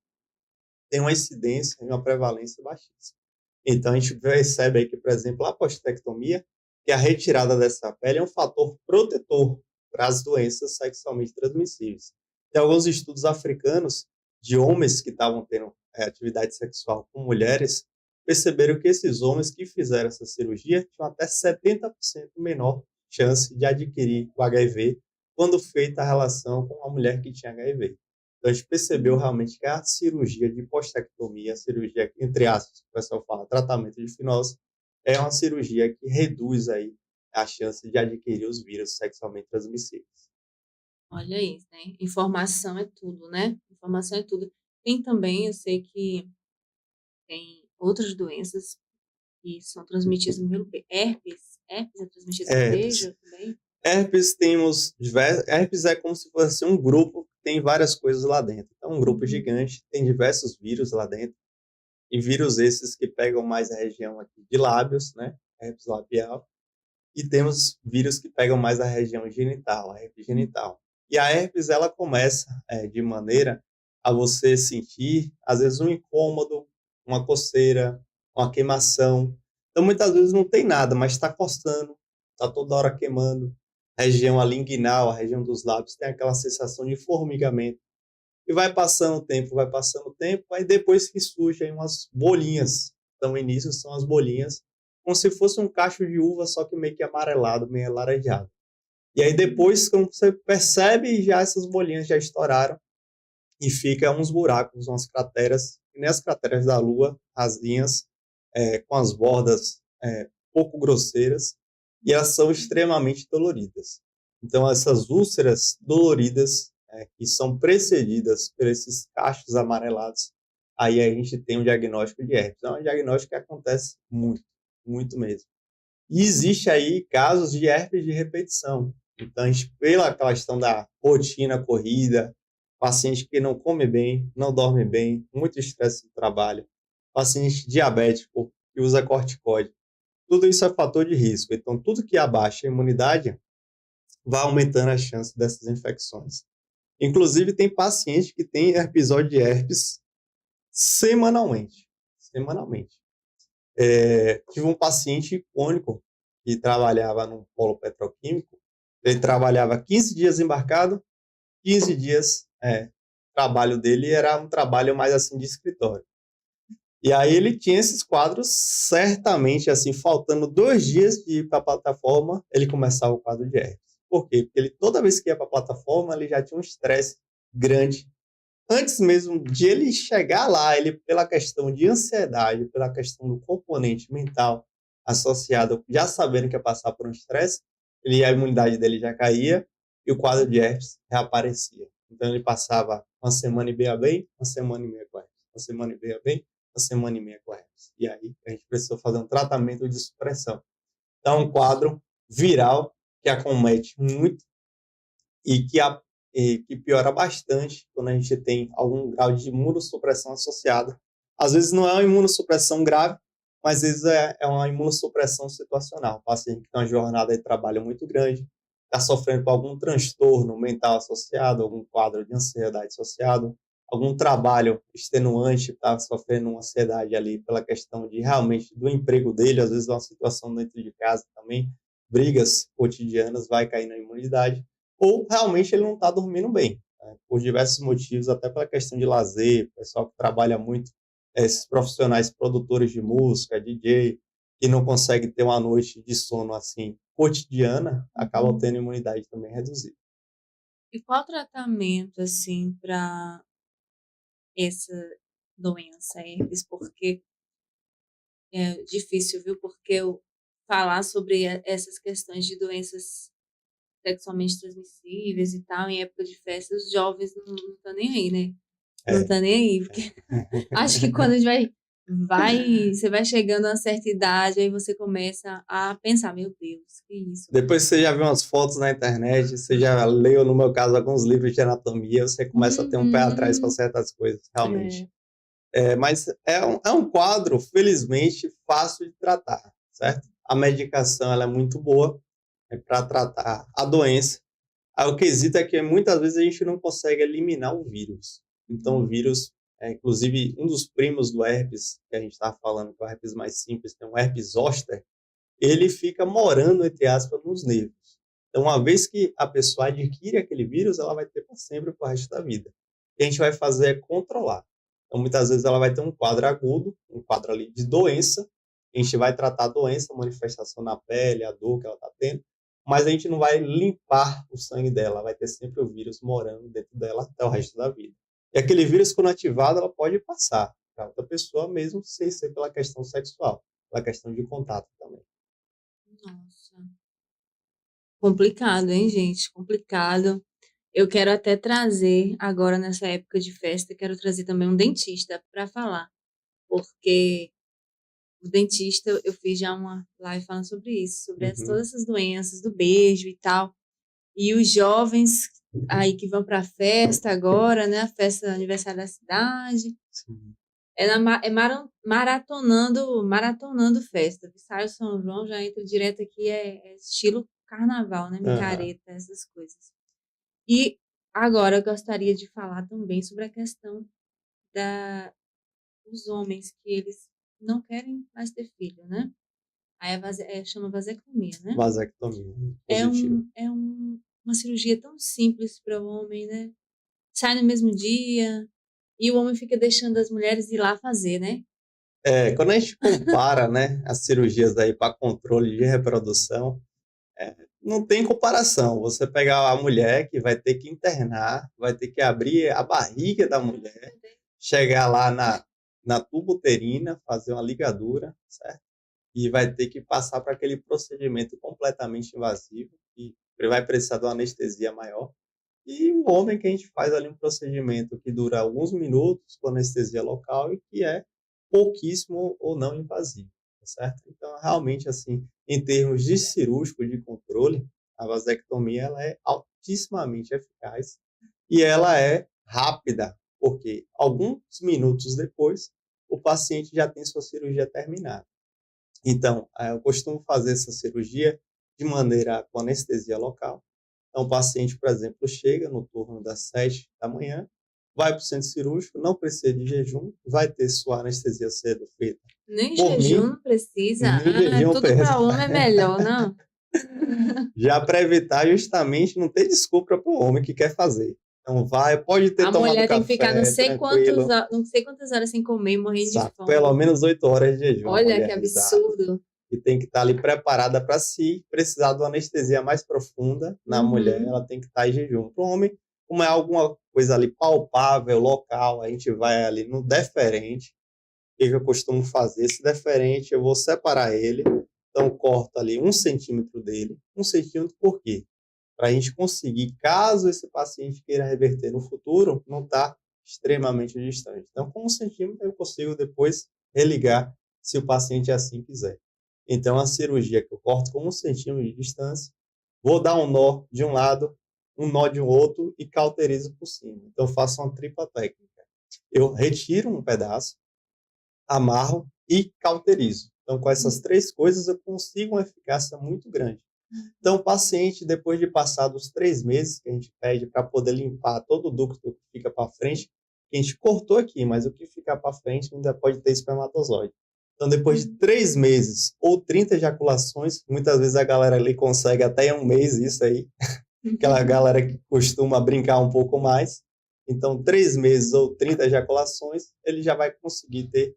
tem uma incidência e uma prevalência baixíssima. Então, a gente percebe aí que, por exemplo, a postectomia, que a retirada dessa pele é um fator protetor para as doenças sexualmente transmissíveis. Tem alguns estudos africanos de homens que estavam tendo atividade sexual com mulheres, perceberam que esses homens que fizeram essa cirurgia tinham até 70% menor chance de adquirir o HIV quando feita a relação com uma mulher que tinha HIV. Então, a gente percebeu realmente que a cirurgia de postectomia, a cirurgia, entre aspas, o pessoal fala, tratamento de fimose, é uma cirurgia que reduz aí a chance de adquirir os vírus sexualmente transmissíveis. Olha isso, né? Informação é tudo, né? Informação é tudo. Tem também, eu sei que tem outras doenças que são transmitidas pelo herpes. Herpes é transmitido por Herpes. beijo também? Herpes temos diversos. Herpes é como se fosse um grupo que tem várias coisas lá dentro. Então, um grupo gigante, tem diversos vírus lá dentro. E vírus esses que pegam mais a região aqui de lábios, né? Herpes labial. E temos vírus que pegam mais a região genital, a herpes genital. E a herpes, ela começa de maneira a você sentir, às vezes, um incômodo, uma coceira, uma queimação. Então, muitas vezes não tem nada, mas está coçando, está toda hora queimando. A região ali inguinal, a região dos lábios, tem aquela sensação de formigamento. E vai passando o tempo, aí depois que surgem umas bolinhas. Então, o início são as bolinhas, como se fosse um cacho de uva, só que meio que amarelado, meio alaranjado. E aí depois, quando você percebe, já essas bolinhas já estouraram e fica uns buracos, umas crateras, e nem as crateras da Lua, rasinhas, com as bordas pouco grosseiras, e elas são extremamente doloridas. Então, essas úlceras doloridas, que são precedidas por esses cachos amarelados, aí a gente tem um diagnóstico de herpes. É um diagnóstico que acontece muito, muito mesmo. E existe aí casos de herpes de repetição. Então, a gente, pela questão da rotina corrida, paciente que não come bem, não dorme bem, muito estresse no trabalho, paciente diabético que usa corticoide, tudo isso é fator de risco. Então, tudo que abaixa a imunidade vai aumentando a chance dessas infecções. Inclusive, tem paciente que tem episódio de herpes semanalmente. Semanalmente. Tive um paciente icônico que trabalhava num polo petroquímico. Ele trabalhava 15 dias embarcado, 15 dias trabalho dele era um trabalho mais assim de escritório. E aí ele tinha esses quadros, certamente, assim, faltando 2 dias de ir para a plataforma, ele começava o quadro de herpes. Por quê? Porque ele, toda vez que ia para a plataforma, ele já tinha um estresse grande antes mesmo de ele chegar lá, ele, pela questão de ansiedade, pela questão do componente mental associado, já sabendo que ia passar por um estresse, a imunidade dele já caía e o quadro de herpes reaparecia. Então, ele passava uma semana e meia bem, uma semana e meia com herpes, uma semana e meia bem, uma semana e meia com herpes. E aí, a gente precisou fazer um tratamento de supressão. Então, é um quadro viral que acomete muito e que piora bastante quando a gente tem algum grau de imunossupressão associado. Às vezes não é uma imunossupressão grave, mas às vezes é uma imunossupressão situacional. O paciente que tem uma jornada de trabalho muito grande, está sofrendo com algum transtorno mental associado, algum quadro de ansiedade associado, algum trabalho extenuante, está sofrendo uma ansiedade ali pela questão de realmente do emprego dele, às vezes uma situação dentro de casa também, brigas cotidianas, vai cair na imunidade, ou realmente ele não está dormindo bem, né? Por diversos motivos, até pela questão de lazer, pessoal que trabalha muito, esses profissionais produtores de música, DJ, que não consegue ter uma noite de sono assim cotidiana, acabam tendo imunidade também reduzida. E qual tratamento, assim, para essa doença, herpes? Porque é difícil, viu? Porque eu falar sobre essas questões de doenças sexualmente transmissíveis e tal, em época de festa, os jovens não estão nem aí, né? Não É. tá nem aí, porque acho que quando a gente você vai chegando a uma certa idade, aí você começa a pensar, meu Deus, que isso? Depois você já viu umas fotos na internet, você já leu, no meu caso, alguns livros de anatomia, você começa a ter um pé atrás para certas coisas, realmente. Mas é um quadro, felizmente, fácil de tratar, certo? A medicação ela é muito boa para tratar a doença. Aí o quesito é que muitas vezes a gente não consegue eliminar o vírus. Então, o vírus, inclusive, um dos primos do herpes, que a gente estava falando, que é o herpes mais simples, tem o herpes zoster, ele fica morando, entre aspas, nos nervos. Então, uma vez que a pessoa adquire aquele vírus, ela vai ter para sempre para o resto da vida. O que a gente vai fazer é controlar. Então, muitas vezes ela vai ter um quadro agudo, um quadro ali de doença, a gente vai tratar a doença, a manifestação na pele, a dor que ela está tendo, mas a gente não vai limpar o sangue dela, vai ter sempre o vírus morando dentro dela até o resto da vida. E aquele vírus, quando ativado, ela pode passar para outra pessoa, mesmo sem ser pela questão sexual, pela questão de contato também. Nossa. Complicado, hein, gente? Complicado. Eu quero até trazer, agora nessa época de festa, quero trazer também um dentista para falar, porque o dentista, eu fiz já uma live falando sobre isso, sobre todas essas doenças do beijo e tal. E os jovens aí que vão para a festa agora, né? A festa aniversário da cidade. Sim. Maratonando festa. Sai o São João, já entra direto aqui, é estilo carnaval, né? Micareta, essas coisas. E agora eu gostaria de falar também sobre a questão dos homens, que eles não querem mais ter filho, né? Aí chama vasectomia, né? Vasectomia, É positivo. uma cirurgia tão simples para o homem, né? Sai no mesmo dia e o homem fica deixando as mulheres ir lá fazer, né? Quando a gente compara, né, as cirurgias aí para controle de reprodução, não tem comparação. Você pegar a mulher que vai ter que internar, vai ter que abrir a barriga da mulher, chegar lá na tuba uterina, fazer uma ligadura, certo? E vai ter que passar para aquele procedimento completamente invasivo, que vai precisar de uma anestesia maior. E o homem que a gente faz ali um procedimento que dura alguns minutos com anestesia local e que é pouquíssimo ou não invasivo, tá certo? Então, realmente, assim, em termos de cirúrgico, de controle, a vasectomia ela é altissimamente eficaz e ela é rápida, porque alguns minutos depois o paciente já tem sua cirurgia terminada. Então, eu costumo fazer essa cirurgia de maneira com anestesia local. Então, o paciente, por exemplo, chega no turno das 7 da manhã, vai para o centro cirúrgico, não precisa de jejum, vai ter sua anestesia sendo feita Nem por jejum mim, não precisa. nem jejum Tudo para homem é melhor, não? já para evitar justamente não ter desculpa para o homem que quer fazer. Então, pode ter A tomado mulher tem que ficar café, não sei tranquilo, quantas horas sem comer e morrendo de fome. pelo menos 8 horas de jejum. Olha que absurdo. E tem que estar ali preparada para, se precisar de uma anestesia mais profunda na mulher, ela tem que estar em jejum. Para o homem, Como é alguma coisa ali palpável, local, a gente vai ali no deferente. O que eu costumo fazer? Esse deferente, eu vou separar ele. Então, corto ali 1 centímetro dele. 1 centímetro por quê? Para a gente conseguir, caso esse paciente queira reverter no futuro, não está extremamente distante. Então, com 1 centímetro, eu consigo depois religar, se o paciente assim quiser. Então, a cirurgia que eu corto com 1 centímetro de distância, vou dar um nó de um lado, um nó de um outro e cauterizo por cima. Então, eu faço uma tripla técnica. Eu retiro um pedaço, amarro e cauterizo. Então, com essas 3 coisas, eu consigo uma eficácia muito grande. Então, o paciente, depois de passar dos 3 meses que a gente pede para poder limpar todo o ducto que fica para frente, que a gente cortou aqui, mas o que fica para frente ainda pode ter espermatozoide. Então, depois de 3 meses ou 30 ejaculações, muitas vezes a galera ali consegue até 1 mês isso aí, aquela galera que costuma brincar um pouco mais. Então, 3 meses ou 30 ejaculações, ele já vai conseguir ter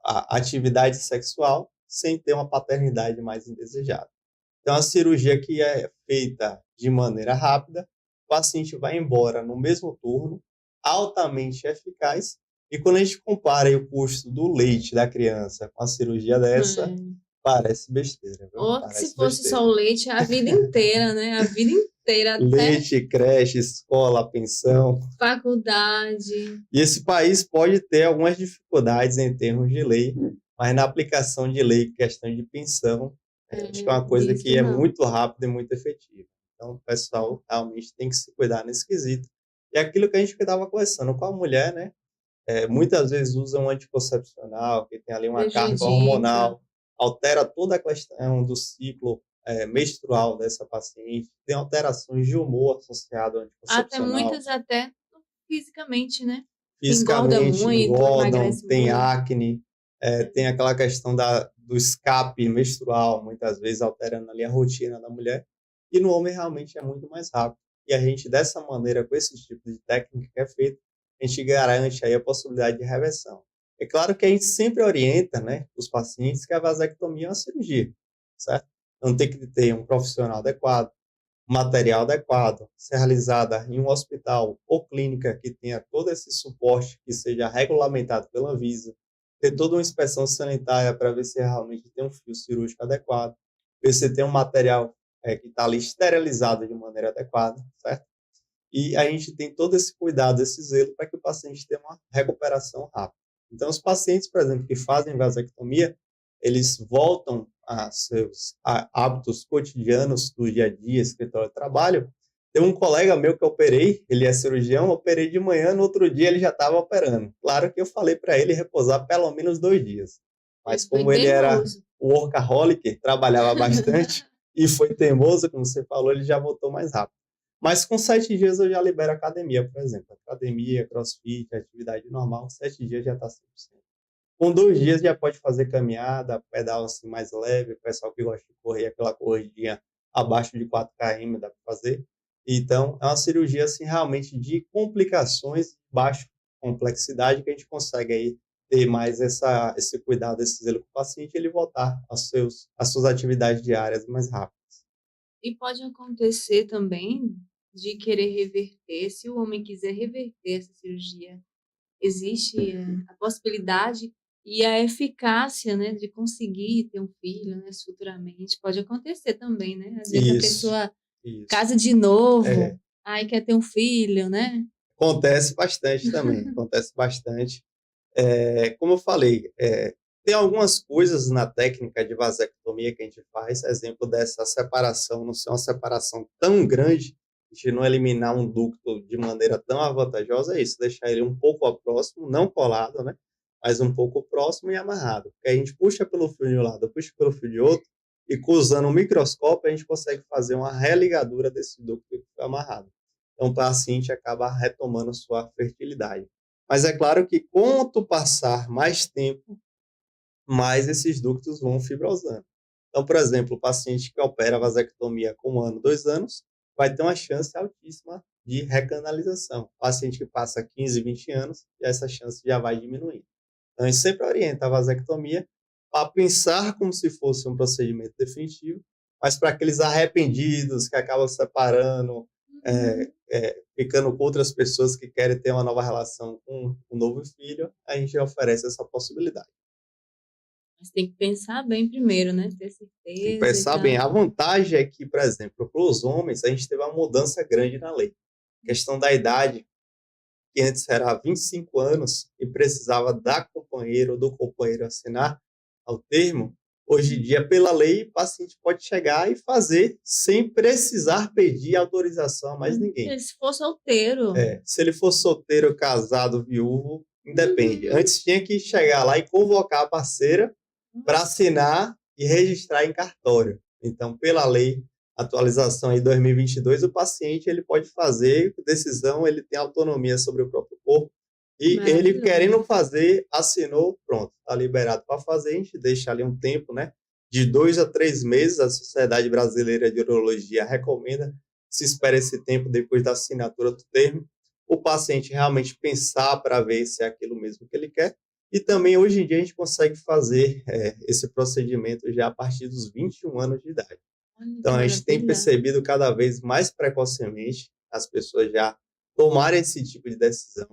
a atividade sexual sem ter uma paternidade mais indesejada. Então, a cirurgia que é feita de maneira rápida, o paciente vai embora no mesmo turno, altamente eficaz, e quando a gente compara aí o custo do leite da criança com a cirurgia dessa, parece besteira, viu? Ou Parece se fosse besteira. só o leite, a vida inteira, né? A vida inteira, até Leite, creche, escola, pensão. faculdade. E esse país pode ter algumas dificuldades em termos de lei, mas na aplicação de lei, questão de pensão, acho que é uma coisa Isso que é não. muito rápida e muito efetiva. Então, o pessoal realmente tem que se cuidar nesse quesito. E aquilo que a gente estava conversando com a mulher, né? Muitas vezes usa um anticoncepcional, que tem ali uma carga Prejudica. hormonal, altera toda a questão do ciclo menstrual dessa paciente, tem alterações de humor associado ao Até anticoncepcional. muitas até fisicamente, né? Engorda Fisicamente muito, engordam, emagrece tem muito. acne, tem aquela questão do escape menstrual, muitas vezes alterando ali a rotina da mulher, e no homem realmente é muito mais rápido. E a gente, dessa maneira, com esse tipo de técnica que é feita, a gente garante aí a possibilidade de reversão. É claro que a gente sempre orienta, né, os pacientes que a vasectomia é uma cirurgia, certo? Então tem que ter um profissional adequado, material adequado, ser realizada em um hospital ou clínica que tenha todo esse suporte, que seja regulamentado pela Anvisa, ter toda uma inspeção sanitária para ver se realmente tem um fio cirúrgico adequado, ver se tem um material que está ali esterilizado de maneira adequada, certo? E a gente tem todo esse cuidado, esse zelo para que o paciente tenha uma recuperação rápida. Então, os pacientes, por exemplo, que fazem vasectomia, eles voltam a seus hábitos cotidianos do dia a dia, escritório de trabalho. Tem um colega meu que eu operei, ele é cirurgião, operei de manhã, no outro dia ele já estava operando. Claro que eu falei para ele repousar pelo menos 2 dias. Mas Ele foi como ele era teimoso. workaholic, trabalhava bastante e foi teimoso, como você falou, ele já voltou mais rápido. Mas com 7 dias eu já libero a academia, por exemplo. Academia, crossfit, atividade normal, 7 dias já está 100%. Com 2 dias já pode fazer caminhada, pedal assim mais leve, o pessoal que gosta de correr, aquela corridinha abaixo de 4 km dá para fazer. Então, é uma cirurgia assim realmente de complicações, baixa complexidade, que a gente consegue aí ter mais esse cuidado, esse zelo com o paciente e ele voltar às suas atividades diárias mais rápido. E pode acontecer também de querer reverter, se o homem quiser reverter essa cirurgia, existe a possibilidade e a eficácia, né, de conseguir ter um filho, né, futuramente. Pode acontecer também, né? Às vezes a Isso, pessoa isso. casa de novo, É, aí quer ter um filho, né? acontece bastante também, acontece bastante. Como eu falei, tem algumas coisas na técnica de vasectomia que a gente faz, exemplo dessa separação, não ser uma separação tão grande, a gente não eliminar um ducto de maneira tão avantajosa, é isso, deixar ele um pouco próximo, não colado, né? Mas um pouco próximo e amarrado. Porque a gente puxa pelo fio de um lado, puxa pelo fio de outro, e usando um microscópio a gente consegue fazer uma religadura desse ducto que foi amarrado. Então o paciente acaba retomando sua fertilidade. Mas é claro que quanto passar mais tempo, mais esses ductos vão fibrosando. Então, por exemplo, o paciente que opera a vasectomia com 1 ano, 2 anos, vai ter uma chance altíssima de recanalização. O paciente que passa 15, 20 anos, essa chance já vai diminuindo. Então, a gente sempre orienta a vasectomia para pensar como se fosse um procedimento definitivo, mas para aqueles arrependidos que acabam separando Uhum. ficando com outras pessoas que querem ter uma nova relação com um novo filho, a gente oferece essa possibilidade. Mas tem que pensar bem primeiro, né, ter Tem que certeza e pensar bem. tal. A vantagem é que, por exemplo, para os homens, a gente teve uma mudança grande na lei. Questão da idade, que antes era 25 anos e precisava da companheira ou do companheiro assinar ao termo, hoje em dia, pela lei, o paciente pode chegar e fazer sem precisar pedir autorização a mais ninguém. Se for solteiro. Se ele for solteiro, casado, viúvo, independe. Uhum. Antes tinha que chegar lá e convocar a parceira para assinar e registrar em cartório. Então, pela lei, atualização em 2022, o paciente ele pode fazer decisão, ele tem autonomia sobre o próprio corpo e ele querendo Maravilhoso. fazer, assinou, pronto, está liberado para fazer. A gente deixa ali um tempo, né? De 2 a 3 meses, a Sociedade Brasileira de Urologia recomenda se espera esse tempo depois da assinatura do termo, o paciente realmente pensar para ver se é aquilo mesmo que ele quer. E também, hoje em dia, a gente consegue fazer esse procedimento já a partir dos 21 anos de idade. Olha que Então, a gente tem maravilha. percebido cada vez mais precocemente as pessoas já tomarem esse tipo de decisão.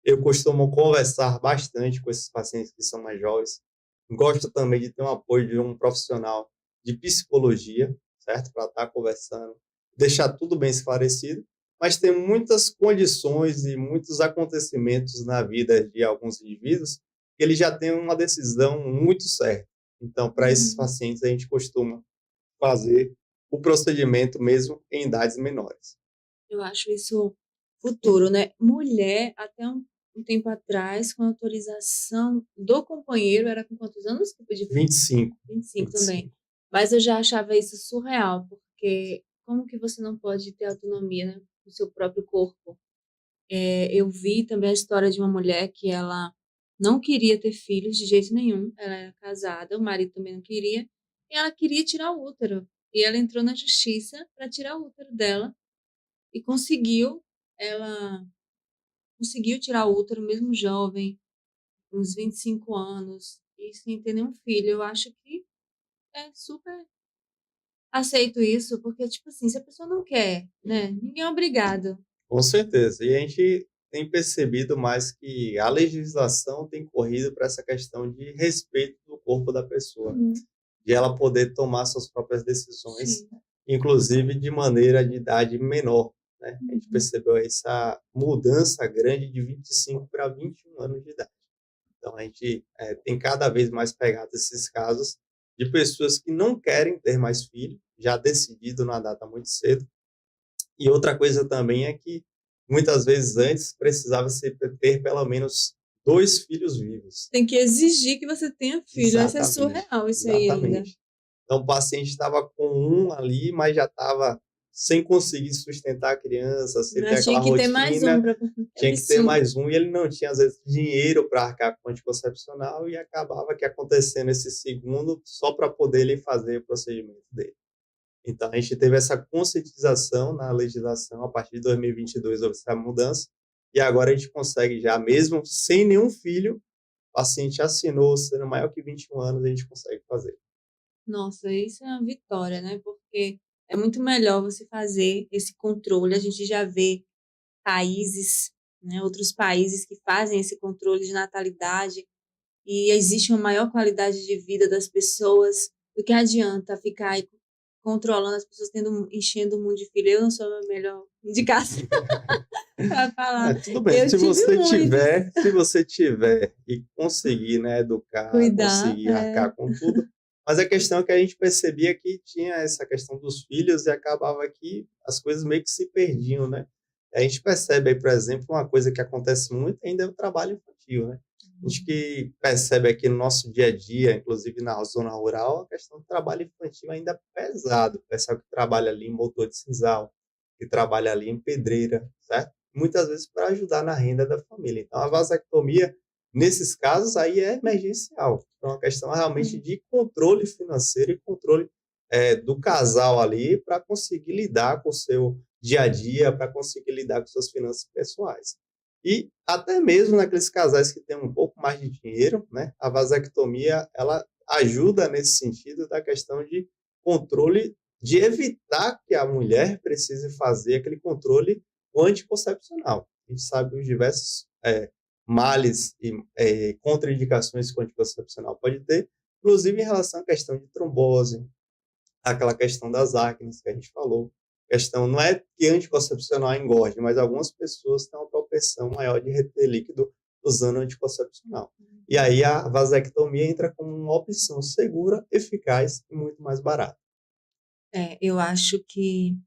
Eu costumo conversar bastante com esses pacientes que são mais jovens. Gosto também de ter um apoio de um profissional de psicologia, certo? Para estar conversando, deixar tudo bem esclarecido. Mas tem muitas condições e muitos acontecimentos na vida de alguns indivíduos que eles já têm uma decisão muito certa. Então, para esses Uhum. pacientes, a gente costuma fazer o procedimento mesmo em idades menores. Eu acho isso futuro, né. Mulher, até um tempo atrás, com autorização do companheiro, era com quantos anos que podia fazer? 25, 25 também. 25. Mas eu já achava isso surreal, porque como que você não pode ter autonomia, né, do seu próprio corpo? Eu vi também a história de uma mulher que ela não queria ter filhos de jeito nenhum, ela era casada, o marido também não queria, e ela queria tirar o útero. E ela entrou na justiça para tirar o útero dela e conseguiu. Ela conseguiu tirar o útero mesmo jovem, uns 25 anos, e sem ter nenhum filho. Eu acho que é super aceito isso, porque, tipo assim, se a pessoa não quer, né, ninguém é obrigado. Com certeza. E a gente tem percebido mais que a legislação tem corrido para essa questão de respeito do corpo da pessoa, Uhum. de ela poder tomar suas próprias decisões, Sim. inclusive de maneira de idade menor, né. A gente Uhum. percebeu essa mudança grande de 25 para 21 anos de idade. Então a gente, tem cada vez mais pegado esses casos de pessoas que não querem ter mais filho, já decidido numa data muito cedo. E outra coisa também é que, muitas vezes antes, precisava se ter pelo menos 2 filhos vivos. Tem que exigir que você tenha filho, isso é Exatamente, surreal isso aí ainda. exatamente. Então o paciente estava com um ali, mas já estava sem conseguir sustentar a criança, sem ter Mas tinha aquela que ter mais um rotina, para é tinha que ter absurdo. mais um e ele não tinha, às vezes, dinheiro para arcar com o anticoncepcional e acabava que acontecendo esse segundo só para poder ele fazer o procedimento dele. Então, a gente teve essa conscientização na legislação, a partir de 2022 houve essa mudança, e agora a gente consegue já, mesmo sem nenhum filho, o paciente assinou, sendo maior que 21 anos, a gente consegue fazer. Nossa, isso é uma vitória, né, porque é muito melhor você fazer esse controle, a gente já vê países, né, outros países que fazem esse controle de natalidade, e existe uma maior qualidade de vida das pessoas. Do que adianta ficar aí controlando as pessoas, enchendo o mundo de filho. Eu não sou a melhor indicação para falar. Tudo bem, Eu tive muitos. se você tiver e conseguir, né, educar, Cuidar, conseguir arcar com tudo, mas a questão é que a gente percebia que tinha essa questão dos filhos e acabava que as coisas meio que se perdiam, né. A gente percebe aí, por exemplo, uma coisa que acontece muito ainda é o trabalho infantil, né. A gente que percebe aqui no nosso dia a dia, inclusive na zona rural, a questão do trabalho infantil ainda é pesado. O pessoal que trabalha ali em motor de sisal, que trabalha ali em pedreira, certo? Muitas vezes para ajudar na renda da família. Então, a vasectomia, nesses casos, aí é emergencial. Então, é uma questão realmente de controle financeiro e controle do casal ali para conseguir lidar com o seu dia a dia, para conseguir lidar com suas finanças pessoais. E até mesmo naqueles casais que têm um pouco mais de dinheiro, né, a vasectomia ela ajuda nesse sentido da questão de controle de evitar que a mulher precise fazer aquele controle anticoncepcional. A gente sabe os diversos males e contraindicações que o anticoncepcional pode ter, inclusive em relação à questão de trombose, aquela questão das acnes que a gente falou. Questão não é que anticoncepcional engorde, mas algumas pessoas têm uma propensão maior de reter líquido usando anticoncepcional. E aí a vasectomia entra como uma opção segura, eficaz e muito mais barata. Eu acho que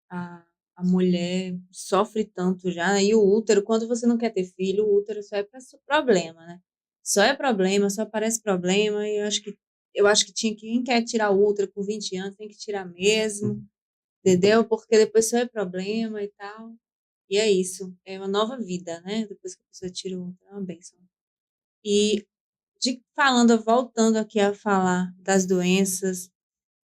a, a mulher sofre tanto já, né? E o útero, quando você não quer ter filho, o útero só é para problema, né? Só é problema, só aparece problema, e eu acho que quem quer tirar o útero com 20 anos tem que tirar mesmo, entendeu? Porque depois só é problema e tal. E é isso, é uma nova vida, né? Depois que a pessoa tira o útero, é uma bênção. E voltando aqui a falar das doenças,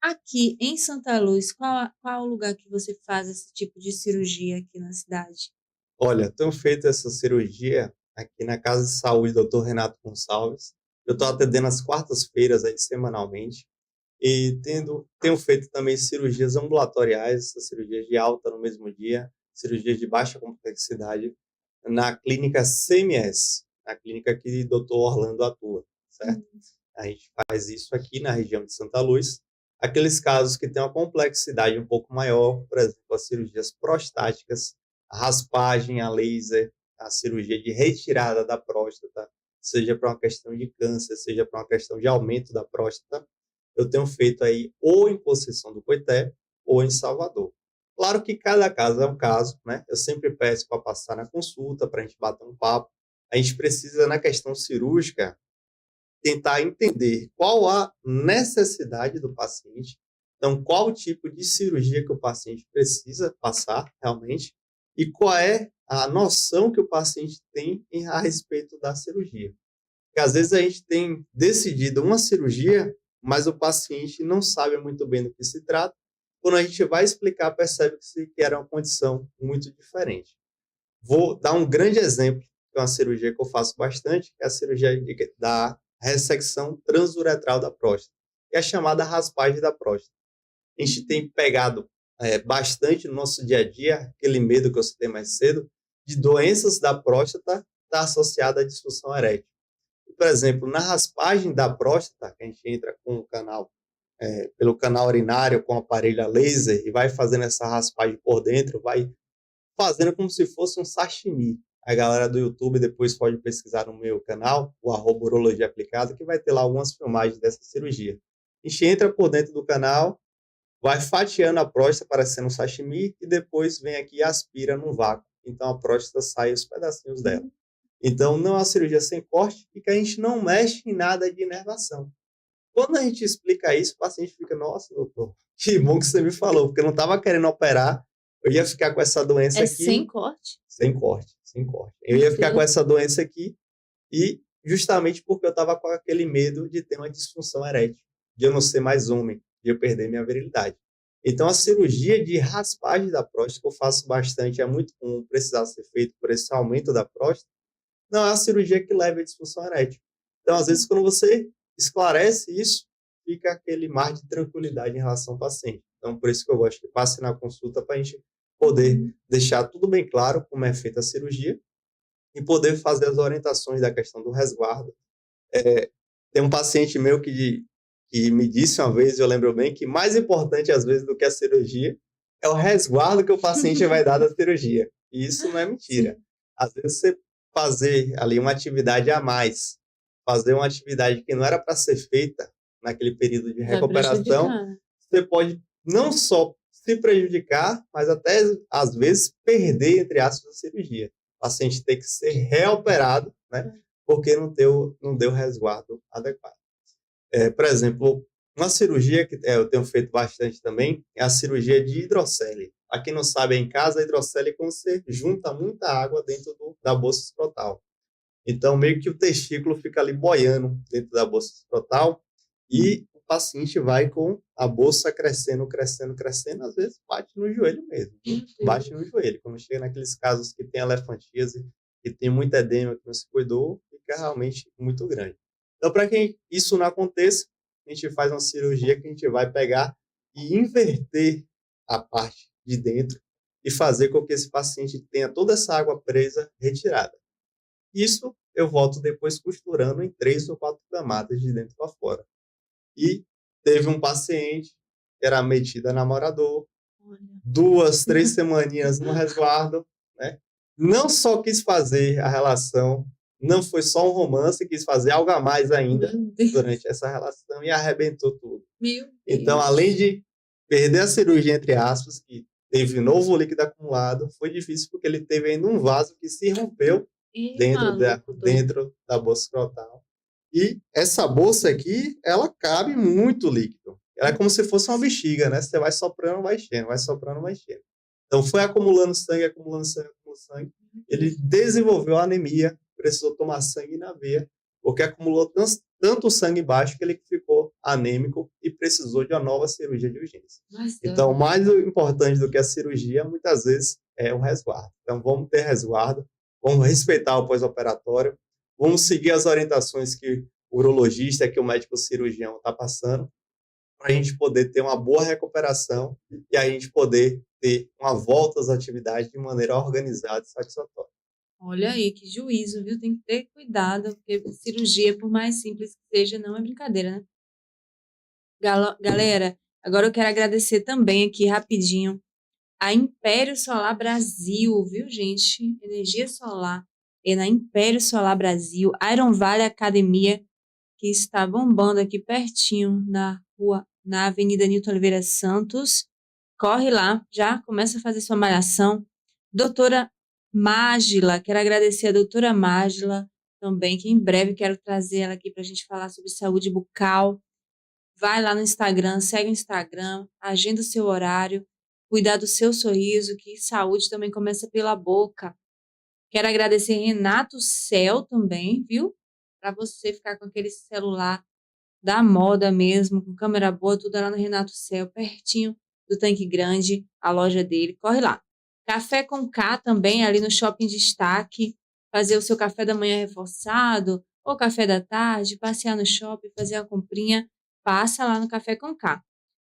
aqui em Santa Luz, qual o lugar que você faz esse tipo de cirurgia aqui na cidade? Olha, tenho feito essa cirurgia aqui na Casa de Saúde Dr. Renato Gonçalves. Eu estou atendendo às quartas-feiras aí semanalmente e tenho feito também cirurgias ambulatoriais, essas cirurgias de alta no mesmo dia, cirurgias de baixa complexidade na clínica CMS, na clínica que o Dr. Orlando atua, certo? Hum. A gente faz isso aqui na região de Santa Luz. Aqueles casos que têm uma complexidade um pouco maior, por exemplo, as cirurgias prostáticas, a raspagem a laser, a cirurgia de retirada da próstata, seja para uma questão de câncer, seja para uma questão de aumento da próstata, eu tenho feito aí ou em Conceição do Coité ou em Salvador. Claro que cada caso é um caso, né? Eu sempre peço para passar na consulta, para a gente bater um papo. A gente precisa, na questão cirúrgica, tentar entender qual a necessidade do paciente, então qual tipo de cirurgia que o paciente precisa passar realmente e qual é a noção que o paciente tem a respeito da cirurgia. Porque às vezes a gente tem decidido uma cirurgia, mas o paciente não sabe muito bem do que se trata. Quando a gente vai explicar, percebe que era uma condição muito diferente. Vou dar um grande exemplo, que é uma cirurgia que eu faço bastante, que é a cirurgia da ressecção transuretral da próstata, que é a chamada raspagem da próstata. A gente tem pegado bastante no nosso dia a dia, aquele medo que eu citei mais cedo, de doenças da próstata estar associada à disfunção erétil. Por exemplo, na raspagem da próstata, que a gente entra com o canal, pelo canal urinário com o aparelho a laser e vai fazendo essa raspagem por dentro, vai fazendo como se fosse um sashimi. A galera do YouTube depois pode pesquisar no meu canal, o @urologia aplicada, que vai ter lá algumas filmagens dessa cirurgia. A gente entra por dentro do canal, vai fatiando a próstata parecendo um sashimi e depois vem aqui e aspira no vácuo. Então a próstata sai os pedacinhos dela. Então não é uma cirurgia sem corte e que a gente não mexe em nada de inervação. Quando a gente explica isso, o paciente fica, nossa, doutor, que bom que você me falou, porque eu não estava querendo operar, eu ia ficar com essa doença É aqui. sem corte? Sem corte, sem corte. Eu ia ficar com essa doença aqui e justamente porque eu estava com aquele medo de ter uma disfunção erétil, de eu não ser mais homem, de eu perder minha virilidade. Então, a cirurgia de raspagem da próstata, que eu faço bastante, é muito comum precisar ser feito por esse aumento da próstata, não é a cirurgia que leva à disfunção erétil. Então, às vezes, quando você esclarece isso, fica aquele mar de tranquilidade em relação ao paciente. Então, por isso que eu gosto que passe na consulta para a gente poder deixar tudo bem claro como é feita a cirurgia e poder fazer as orientações da questão do resguardo. Tem um paciente meu que me disse uma vez, eu lembro bem, que mais importante às vezes do que a cirurgia é o resguardo que o paciente vai dar da cirurgia. E isso não é mentira. Às vezes você fazer ali uma atividade a mais, fazer uma atividade que não era para ser feita naquele período de recuperação, você pode não só se prejudicar, mas até às vezes perder, entre aspas, a cirurgia. O paciente tem que ser reoperado, né? Porque não deu resguardo adequado. Por exemplo, uma cirurgia que eu tenho feito bastante também é a cirurgia de hidrocele. Para quem não sabe, em casa, a hidrocele é quando você junta muita água dentro da bolsa escrotal. Então, meio que o testículo fica ali boiando dentro da bolsa escrotal e o paciente vai com a bolsa crescendo, crescendo, crescendo, às vezes bate no joelho mesmo. Bate no joelho. Quando chega naqueles casos que tem elefantíase, que tem muito edema, que não se cuidou, fica realmente muito grande. Então, para que isso não aconteça, a gente faz uma cirurgia que a gente vai pegar e inverter a parte de dentro e fazer com que esse paciente tenha toda essa água presa retirada. Isso eu volto depois costurando em 3 ou 4 camadas de dentro para fora. E teve um paciente que era metido a namorador, Olha. 2, 3 semaninhas no resguardo, né? Não só quis fazer a relação, não foi só um romance, quis fazer algo a mais ainda Meu Deus. durante essa relação e arrebentou tudo. Meu Então, Deus. além de perder a cirurgia, entre aspas, que teve novo líquido acumulado, foi difícil porque ele teve ainda um vaso que se rompeu Maluco, doido. dentro da bolsa escrotal. E essa bolsa aqui, ela cabe muito líquido. Ela é como se fosse uma bexiga, né? Você vai soprando, vai enchendo, vai soprando, vai enchendo. Então foi acumulando sangue, acumulando sangue, acumulando sangue. Ele desenvolveu anemia, precisou tomar sangue na veia, porque acumulou tanto sangue baixo que ele ficou anêmico e precisou de uma nova cirurgia de urgência. Então, mais importante do que a cirurgia, muitas vezes, é o resguardo. Então, vamos ter resguardo, vamos respeitar o pós-operatório, vamos seguir as orientações que o urologista, que o médico cirurgião está passando, para a gente poder ter uma boa recuperação e a gente poder ter uma volta às atividades de maneira organizada e satisfatória. Olha aí, que juízo, viu? Tem que ter cuidado, porque cirurgia, por mais simples que seja, não é brincadeira, né? Galera, agora eu quero agradecer também aqui rapidinho a Império Solar Brasil, viu, gente? Energia solar é na Império Solar Brasil, Iron Valley Academia, que está bombando aqui pertinho na Avenida Nilton Oliveira Santos. Corre lá, já começa a fazer sua malhação. Doutora Mágila, quero agradecer a doutora Mágila também, que em breve quero trazer ela aqui para a gente falar sobre saúde bucal. Vai lá no Instagram, segue o Instagram, agenda o seu horário, cuidar do seu sorriso, que saúde também começa pela boca. Quero agradecer Renato Cel também, viu? Para você ficar com aquele celular da moda mesmo, com câmera boa, tudo lá no Renato Cel, pertinho do Tanque Grande, a loja dele. Corre lá. Café com K também, ali no Shopping Destaque, fazer o seu café da manhã reforçado, ou café da tarde, passear no shopping, fazer a comprinha, passa lá no Café com K.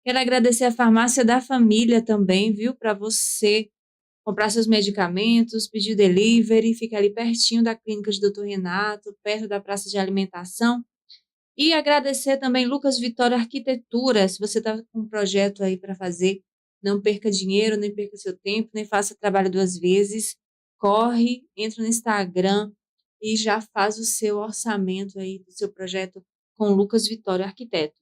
Quero agradecer a Farmácia da Família também, viu? Para você comprar seus medicamentos, pedir delivery, fica ali pertinho da clínica de Dr. Renato, perto da praça de alimentação. E agradecer também Lucas Vitória Arquitetura, se você está com um projeto aí para fazer, não perca dinheiro, nem perca seu tempo, nem faça trabalho 2 vezes, corre, entra no Instagram e já faz o seu orçamento aí do seu projeto com Lucas Vitória Arquiteto.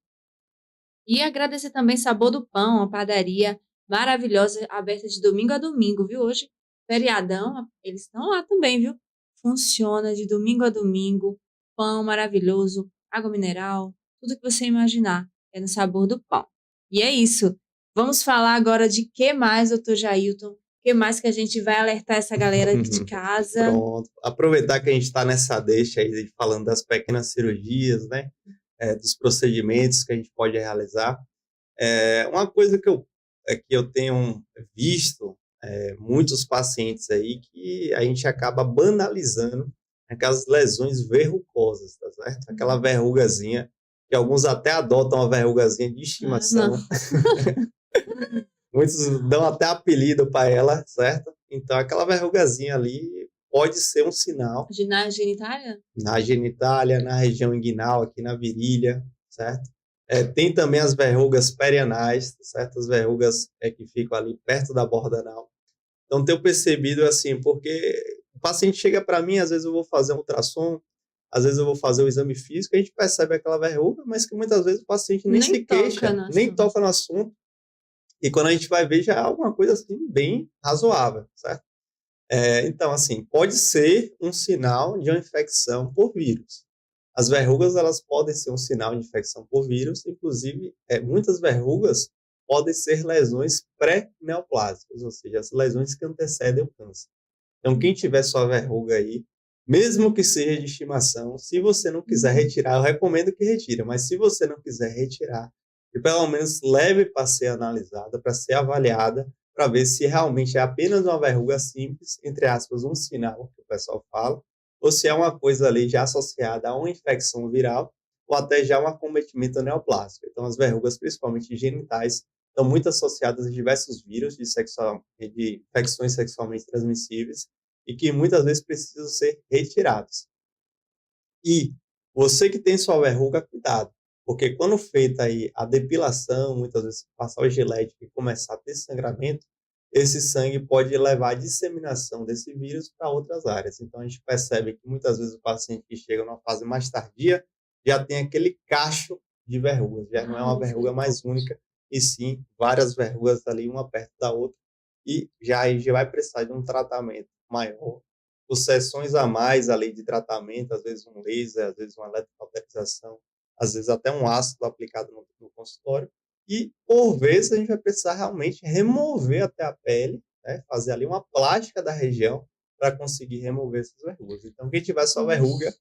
E agradecer também Sabor do Pão, uma padaria maravilhosa, aberta de domingo a domingo, viu? Hoje, feriadão, eles estão lá também, viu? Funciona de domingo a domingo, pão maravilhoso, água mineral, tudo que você imaginar é no Sabor do Pão. E é isso. Vamos falar agora de que mais, doutor Jailton? O que mais que a gente vai alertar essa galera aqui de casa? Pronto. Aproveitar que a gente está nessa deixa aí, falando das pequenas cirurgias, né? Dos procedimentos que a gente pode realizar. Uma coisa que eu tenho visto muitos pacientes aí que a gente acaba banalizando aquelas lesões verrucosas, tá certo? Aquela verrugazinha, que alguns até adotam uma verrugazinha de estimação. Muitos dão até apelido para ela, certo? Então, aquela verrugazinha ali pode ser um sinal. Na genitália? Na genitália, na região inguinal, aqui na virilha, certo? Tem também as verrugas perianais, certo? As verrugas que ficam ali perto da borda anal. Então, tenho percebido assim, porque o paciente chega para mim, às vezes eu vou fazer um ultrassom, às vezes eu vou fazer um exame físico, a gente percebe aquela verruga, mas que muitas vezes o paciente nem se queixa, nem toca no assunto. E quando a gente vai ver, já é alguma coisa assim bem razoável, certo? Então, assim, pode ser um sinal de uma infecção por vírus. As verrugas, elas podem ser um sinal de infecção por vírus, inclusive, muitas verrugas podem ser lesões pré-neoplásicas, ou seja, as lesões que antecedem o câncer. Então, quem tiver sua verruga aí, mesmo que seja de estimação, se você não quiser retirar, eu recomendo que retire, mas se você não quiser retirar, que pelo menos leve para ser analisada, para ser avaliada, para ver se realmente é apenas uma verruga simples, entre aspas, um sinal, que o pessoal fala, ou se é uma coisa ali já associada a uma infecção viral, ou até já um acometimento neoplásico. Então, as verrugas, principalmente genitais, estão muito associadas a diversos vírus de infecções sexualmente transmissíveis e que muitas vezes precisam ser retirados. E você que tem sua verruga, cuidado, porque quando feita aí a depilação, muitas vezes passar o gilete e começar a ter sangramento, esse sangue pode levar à disseminação desse vírus para outras áreas. Então a gente percebe que muitas vezes o paciente que chega numa fase mais tardia já tem aquele cacho de verrugas, já não é uma verruga mais única, e sim várias verrugas ali, uma perto da outra, e já vai precisar de um tratamento maior, por sessões a mais ali de tratamento, às vezes um laser, às vezes uma eletrocauterização, às vezes até um ácido aplicado no consultório, e por vezes a gente vai precisar realmente remover até a pele, né, fazer ali uma plástica da região para conseguir remover essas verrugas. Então, quem tiver sua verruga,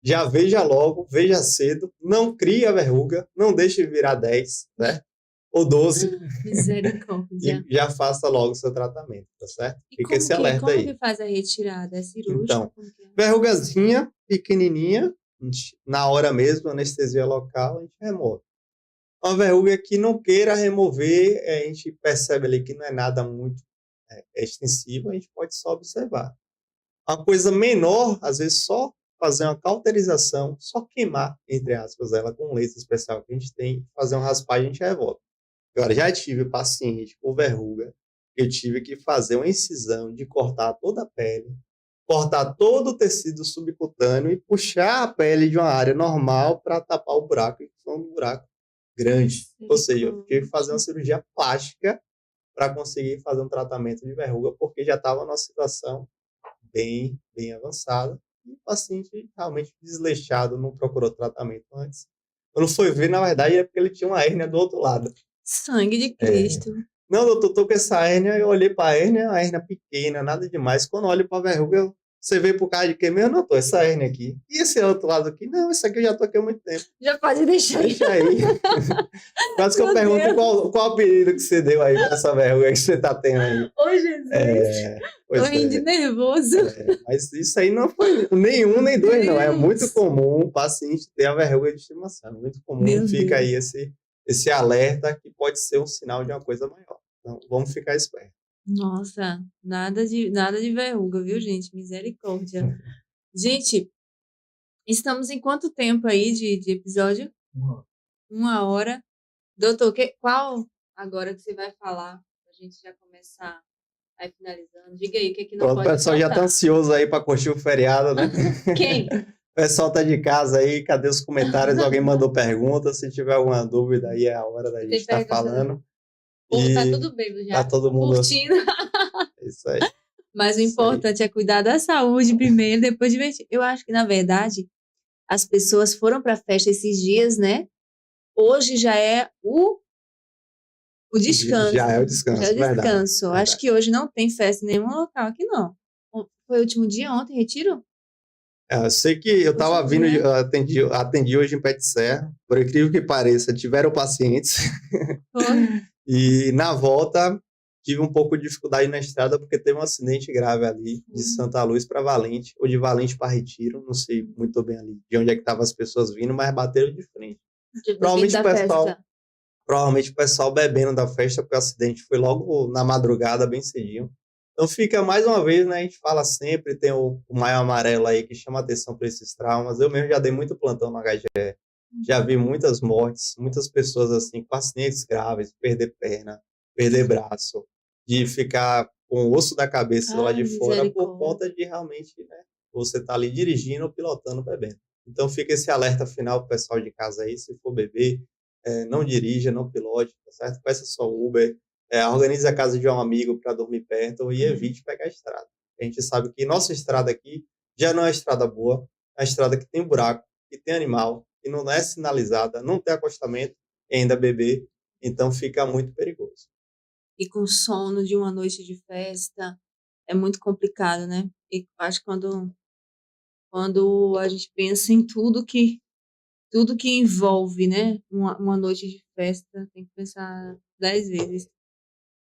já veja logo, veja cedo, não crie a verruga, não deixe virar 10, né? Ou 12. Misericórdia. E já faça logo o seu tratamento, tá certo? E Fica esse alerta como aí. que faz a retirada? É cirúrgica? Então, Como que é? verrugazinha, pequenininha, na hora mesmo, anestesia local, a gente remove. Uma verruga que não queira remover, a gente percebe ali que não é nada muito extensivo, a gente pode só observar. Uma coisa menor, às vezes só fazer uma cauterização, só queimar, entre aspas, ela com um laser especial que a gente tem, fazer uma raspagem, a gente revolve. Agora, já tive paciente com verruga, eu tive que fazer uma incisão de cortar toda a pele, cortar todo o tecido subcutâneo e puxar a pele de uma área normal para tapar o buraco, e foi um buraco grande. Ou seja, eu tive que fazer uma cirurgia plástica para conseguir fazer um tratamento de verruga, porque já estava numa situação bem, bem avançada. E o paciente realmente desleixado, não procurou tratamento antes. Quando foi ver, na verdade, é porque ele tinha uma hérnia do outro lado. Sangue de Cristo. Não, doutor, tô com essa hérnia, eu olhei para a hérnia pequena, nada demais. Quando eu olho para a verruga, você veio por causa de quê mesmo? Não, tô, essa hérnia aqui. E esse outro lado aqui? Não, esse aqui eu já tô aqui há muito tempo. Já pode deixar. Deixa aí. Quase que eu pergunto qual apelido que você deu aí para essa verruga que você tá tendo aí. Ô, Jesus. Tô indo de nervoso. Mas isso aí não foi nenhum nem dois, não. É muito comum o paciente ter a verruga de estimação. É muito comum. Fica aí esse alerta que pode ser um sinal de uma coisa maior. Então, vamos ficar espertos. Nossa, nada de verruga, viu, gente? Misericórdia. Gente, estamos em quanto tempo aí de episódio? 1 hora. Doutor, qual agora que você vai falar? Pra gente já começar aí finalizando. Diga aí, o que não pode O pessoal já tá ansioso aí para curtir o feriado, né? Quem? O pessoal tá de casa aí, cadê os comentários? Alguém mandou pergunta, se tiver alguma dúvida aí é a hora da gente estar falando. Ou tá tudo bem já. Tá todo mundo curtindo. Isso aí. Mas o importante é cuidar da saúde primeiro, depois divertir. Eu acho que, na verdade, as pessoas foram para a festa esses dias, né? Hoje já é o descanso. Já é o descanso, já é o descanso. Verdade. Acho que hoje não tem festa em nenhum local aqui, não. Foi o último dia ontem, retiro? Eu sei que eu estava vindo, eu atendi hoje em Pé de Serra, por incrível que pareça, tiveram pacientes. Foi. E na volta tive um pouco de dificuldade na estrada porque teve um acidente grave ali de Santa Luz para Valente, ou de Valente para Retiro, não sei muito bem ali de onde é que estavam as pessoas vindo, mas bateram de frente. Provavelmente o pessoal bebendo da festa, porque o acidente foi logo na madrugada, bem cedinho. Então fica mais uma vez, né? A gente fala sempre, tem o Maio Amarelo aí que chama atenção para esses traumas. Eu mesmo já dei muito plantão no HGE, já vi muitas mortes, muitas pessoas assim, com acidentes graves, perder perna, perder braço, de ficar com o osso da cabeça lá de fora por conta de realmente, né? Você tá ali dirigindo, pilotando, bebendo. Então fica esse alerta final pro pessoal de casa aí, se for beber, não dirija, não pilote, tá certo? Peça só Uber, organize a casa de um amigo para dormir perto e evite pegar a estrada. A gente sabe que nossa estrada aqui já não é estrada boa, é uma estrada que tem buraco, que tem animal, que não é sinalizada, não tem acostamento, e ainda beber, então fica muito perigoso. E com sono de uma noite de festa, é muito complicado, né? E acho que quando a gente pensa em tudo que envolve, né, uma noite de festa, tem que pensar 10 vezes.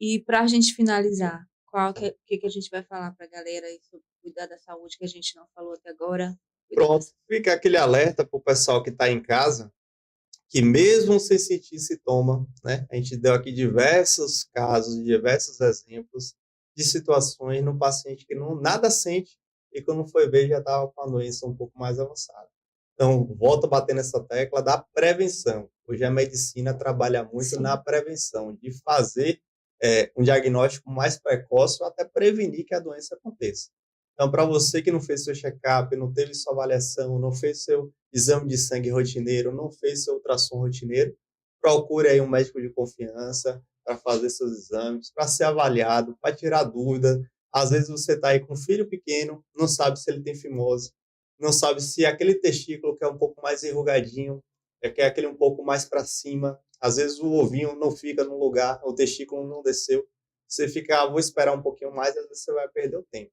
E para a gente finalizar, o que a gente vai falar para a galera aí sobre cuidar da saúde que a gente não falou até agora? Pronto, fica aquele alerta para o pessoal que está em casa, que mesmo sem sentir sintoma, né, a gente deu aqui diversos casos, diversos exemplos de situações no paciente que nada sente e quando foi ver já estava com a doença um pouco mais avançada. Então, volto a bater nessa tecla da prevenção. Hoje a medicina trabalha muito na prevenção, de fazer um diagnóstico mais precoce ou até prevenir que a doença aconteça. Então, para você que não fez seu check-up, não teve sua avaliação, não fez seu exame de sangue rotineiro, não fez seu ultrassom rotineiro, procure aí um médico de confiança para fazer seus exames, para ser avaliado, para tirar dúvida. Às vezes você está aí com um filho pequeno, não sabe se ele tem fimose, não sabe se aquele testículo que é um pouco mais enrugadinho, que é aquele um pouco mais para cima, às vezes o ovinho não fica no lugar, o testículo não desceu, você fica, vou esperar um pouquinho mais, às vezes você vai perder o tempo.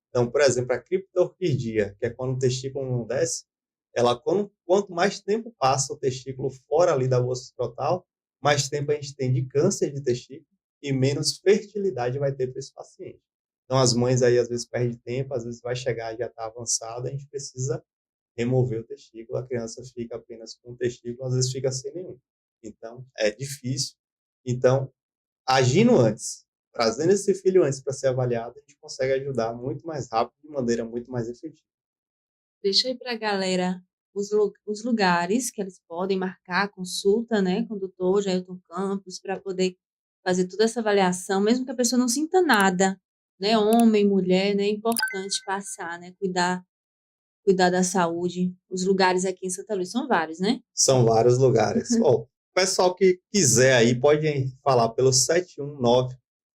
Então, por exemplo, a criptorquidia, que é quando o testículo não desce, ela, quanto mais tempo passa o testículo fora ali da bolsa escrotal, mais tempo a gente tem de câncer de testículo e menos fertilidade vai ter para esse paciente. Então, as mães aí às vezes perdem tempo, às vezes vai chegar e já está avançada, a gente precisa remover o testículo, a criança fica apenas com o testículo, às vezes fica sem nenhum. Então, é difícil. Então, agindo antes, trazendo esse filho antes para ser avaliado, a gente consegue ajudar muito mais rápido, de maneira muito mais efetiva. Deixa aí para a galera os lugares que eles podem marcar consulta, né, com o doutor Jailton Campos, para poder fazer toda essa avaliação, mesmo que a pessoa não sinta nada, né, homem, mulher, né, é importante passar, né, cuidar da saúde. Os lugares aqui em Santa Luz são vários, né? São vários lugares. Bom, o pessoal que quiser aí pode falar pelo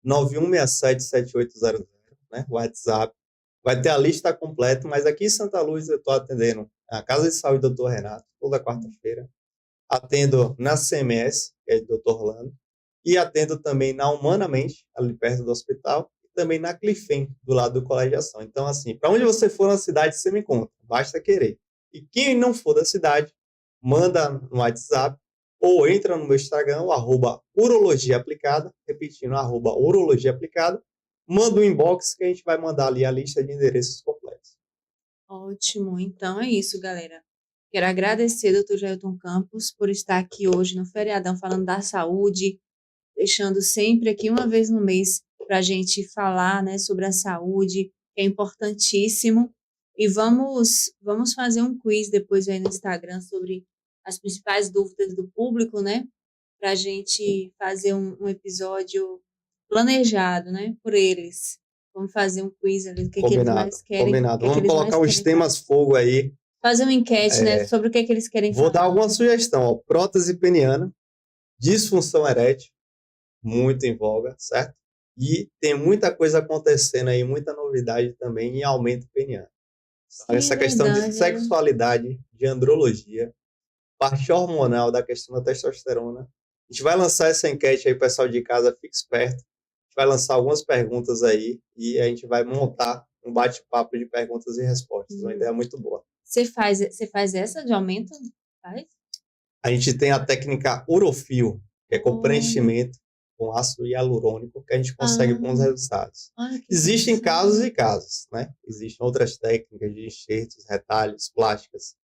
719-9167-7800, né, WhatsApp. Vai ter a lista completa, mas aqui em Santa Luz eu estou atendendo a Casa de Saúde do Dr. Renato, toda quarta-feira. Atendo na CMS, que é do Dr. Orlando, e atendo também na Humanamente, ali perto do hospital, e também na Clifem, do lado do Colégio de Ação. Então, assim, para onde você for na cidade, você me encontra, basta querer. E quem não for da cidade, manda no WhatsApp ou entra no meu Instagram, @urologiaaplicada, repetindo, @urologiaaplicada, manda um inbox que a gente vai mandar ali a lista de endereços completos. Ótimo. Então é isso, galera. Quero agradecer, doutor Jailton Campos, por estar aqui hoje no feriadão falando da saúde, deixando sempre aqui uma vez no mês para a gente falar, né, sobre a saúde, que é importantíssimo. E vamos fazer um quiz depois aí no Instagram sobre as principais dúvidas do público, né? Para a gente fazer um episódio planejado, né, por eles. Vamos fazer um quiz ali do que eles mais querem. Combinado. Vamos colocar os temas fogo aí. Fazer uma enquete, né, sobre o que eles querem falar. Vou dar alguma sugestão, ó. Prótese peniana, disfunção erétil, muito em voga, certo? E tem muita coisa acontecendo aí, muita novidade também em aumento peniano. Sim, essa questão de sexualidade, de andrologia, parte hormonal da questão da testosterona. A gente vai lançar essa enquete aí, pessoal de casa, fique esperto. A gente vai lançar algumas perguntas aí e a gente vai montar um bate-papo de perguntas e respostas. Uma ideia muito boa. Você faz essa de aumento? Faz? A gente tem a técnica Urofil, que é com preenchimento com ácido hialurônico, que a gente consegue bons resultados. Existem casos e casos, né? Existem outras técnicas de enxertos, retalhos, plásticas,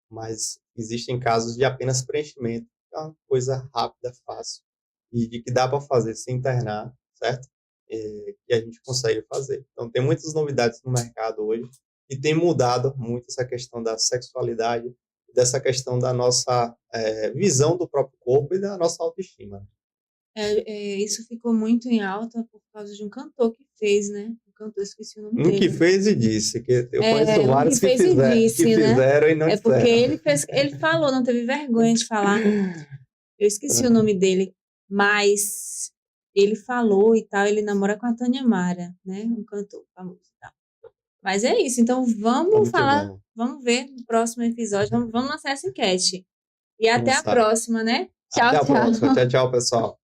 mas existem casos de apenas preenchimento, que é uma coisa rápida, fácil, e de que dá para fazer sem internar, certo? E a gente consegue fazer. Então, tem muitas novidades no mercado hoje, e tem mudado muito essa questão da sexualidade, dessa questão da nossa visão do próprio corpo e da nossa autoestima. Isso ficou muito em alta por causa de um cantor que fez, né? Um cantor, esqueci o nome dele. Que fez e disse, que eu conheço vários que fizeram e não disseram. Porque ele falou, não teve vergonha de falar. Eu esqueci o nome dele, mas ele falou e tal, ele namora com a Tânia Mara, né? Um cantor famoso e tal. Mas é isso, então vamos falar, vamos ver no próximo episódio, vamos lançar essa enquete. E até a próxima, né? Tchau, tchau. Até a próxima. Tchau, pessoal.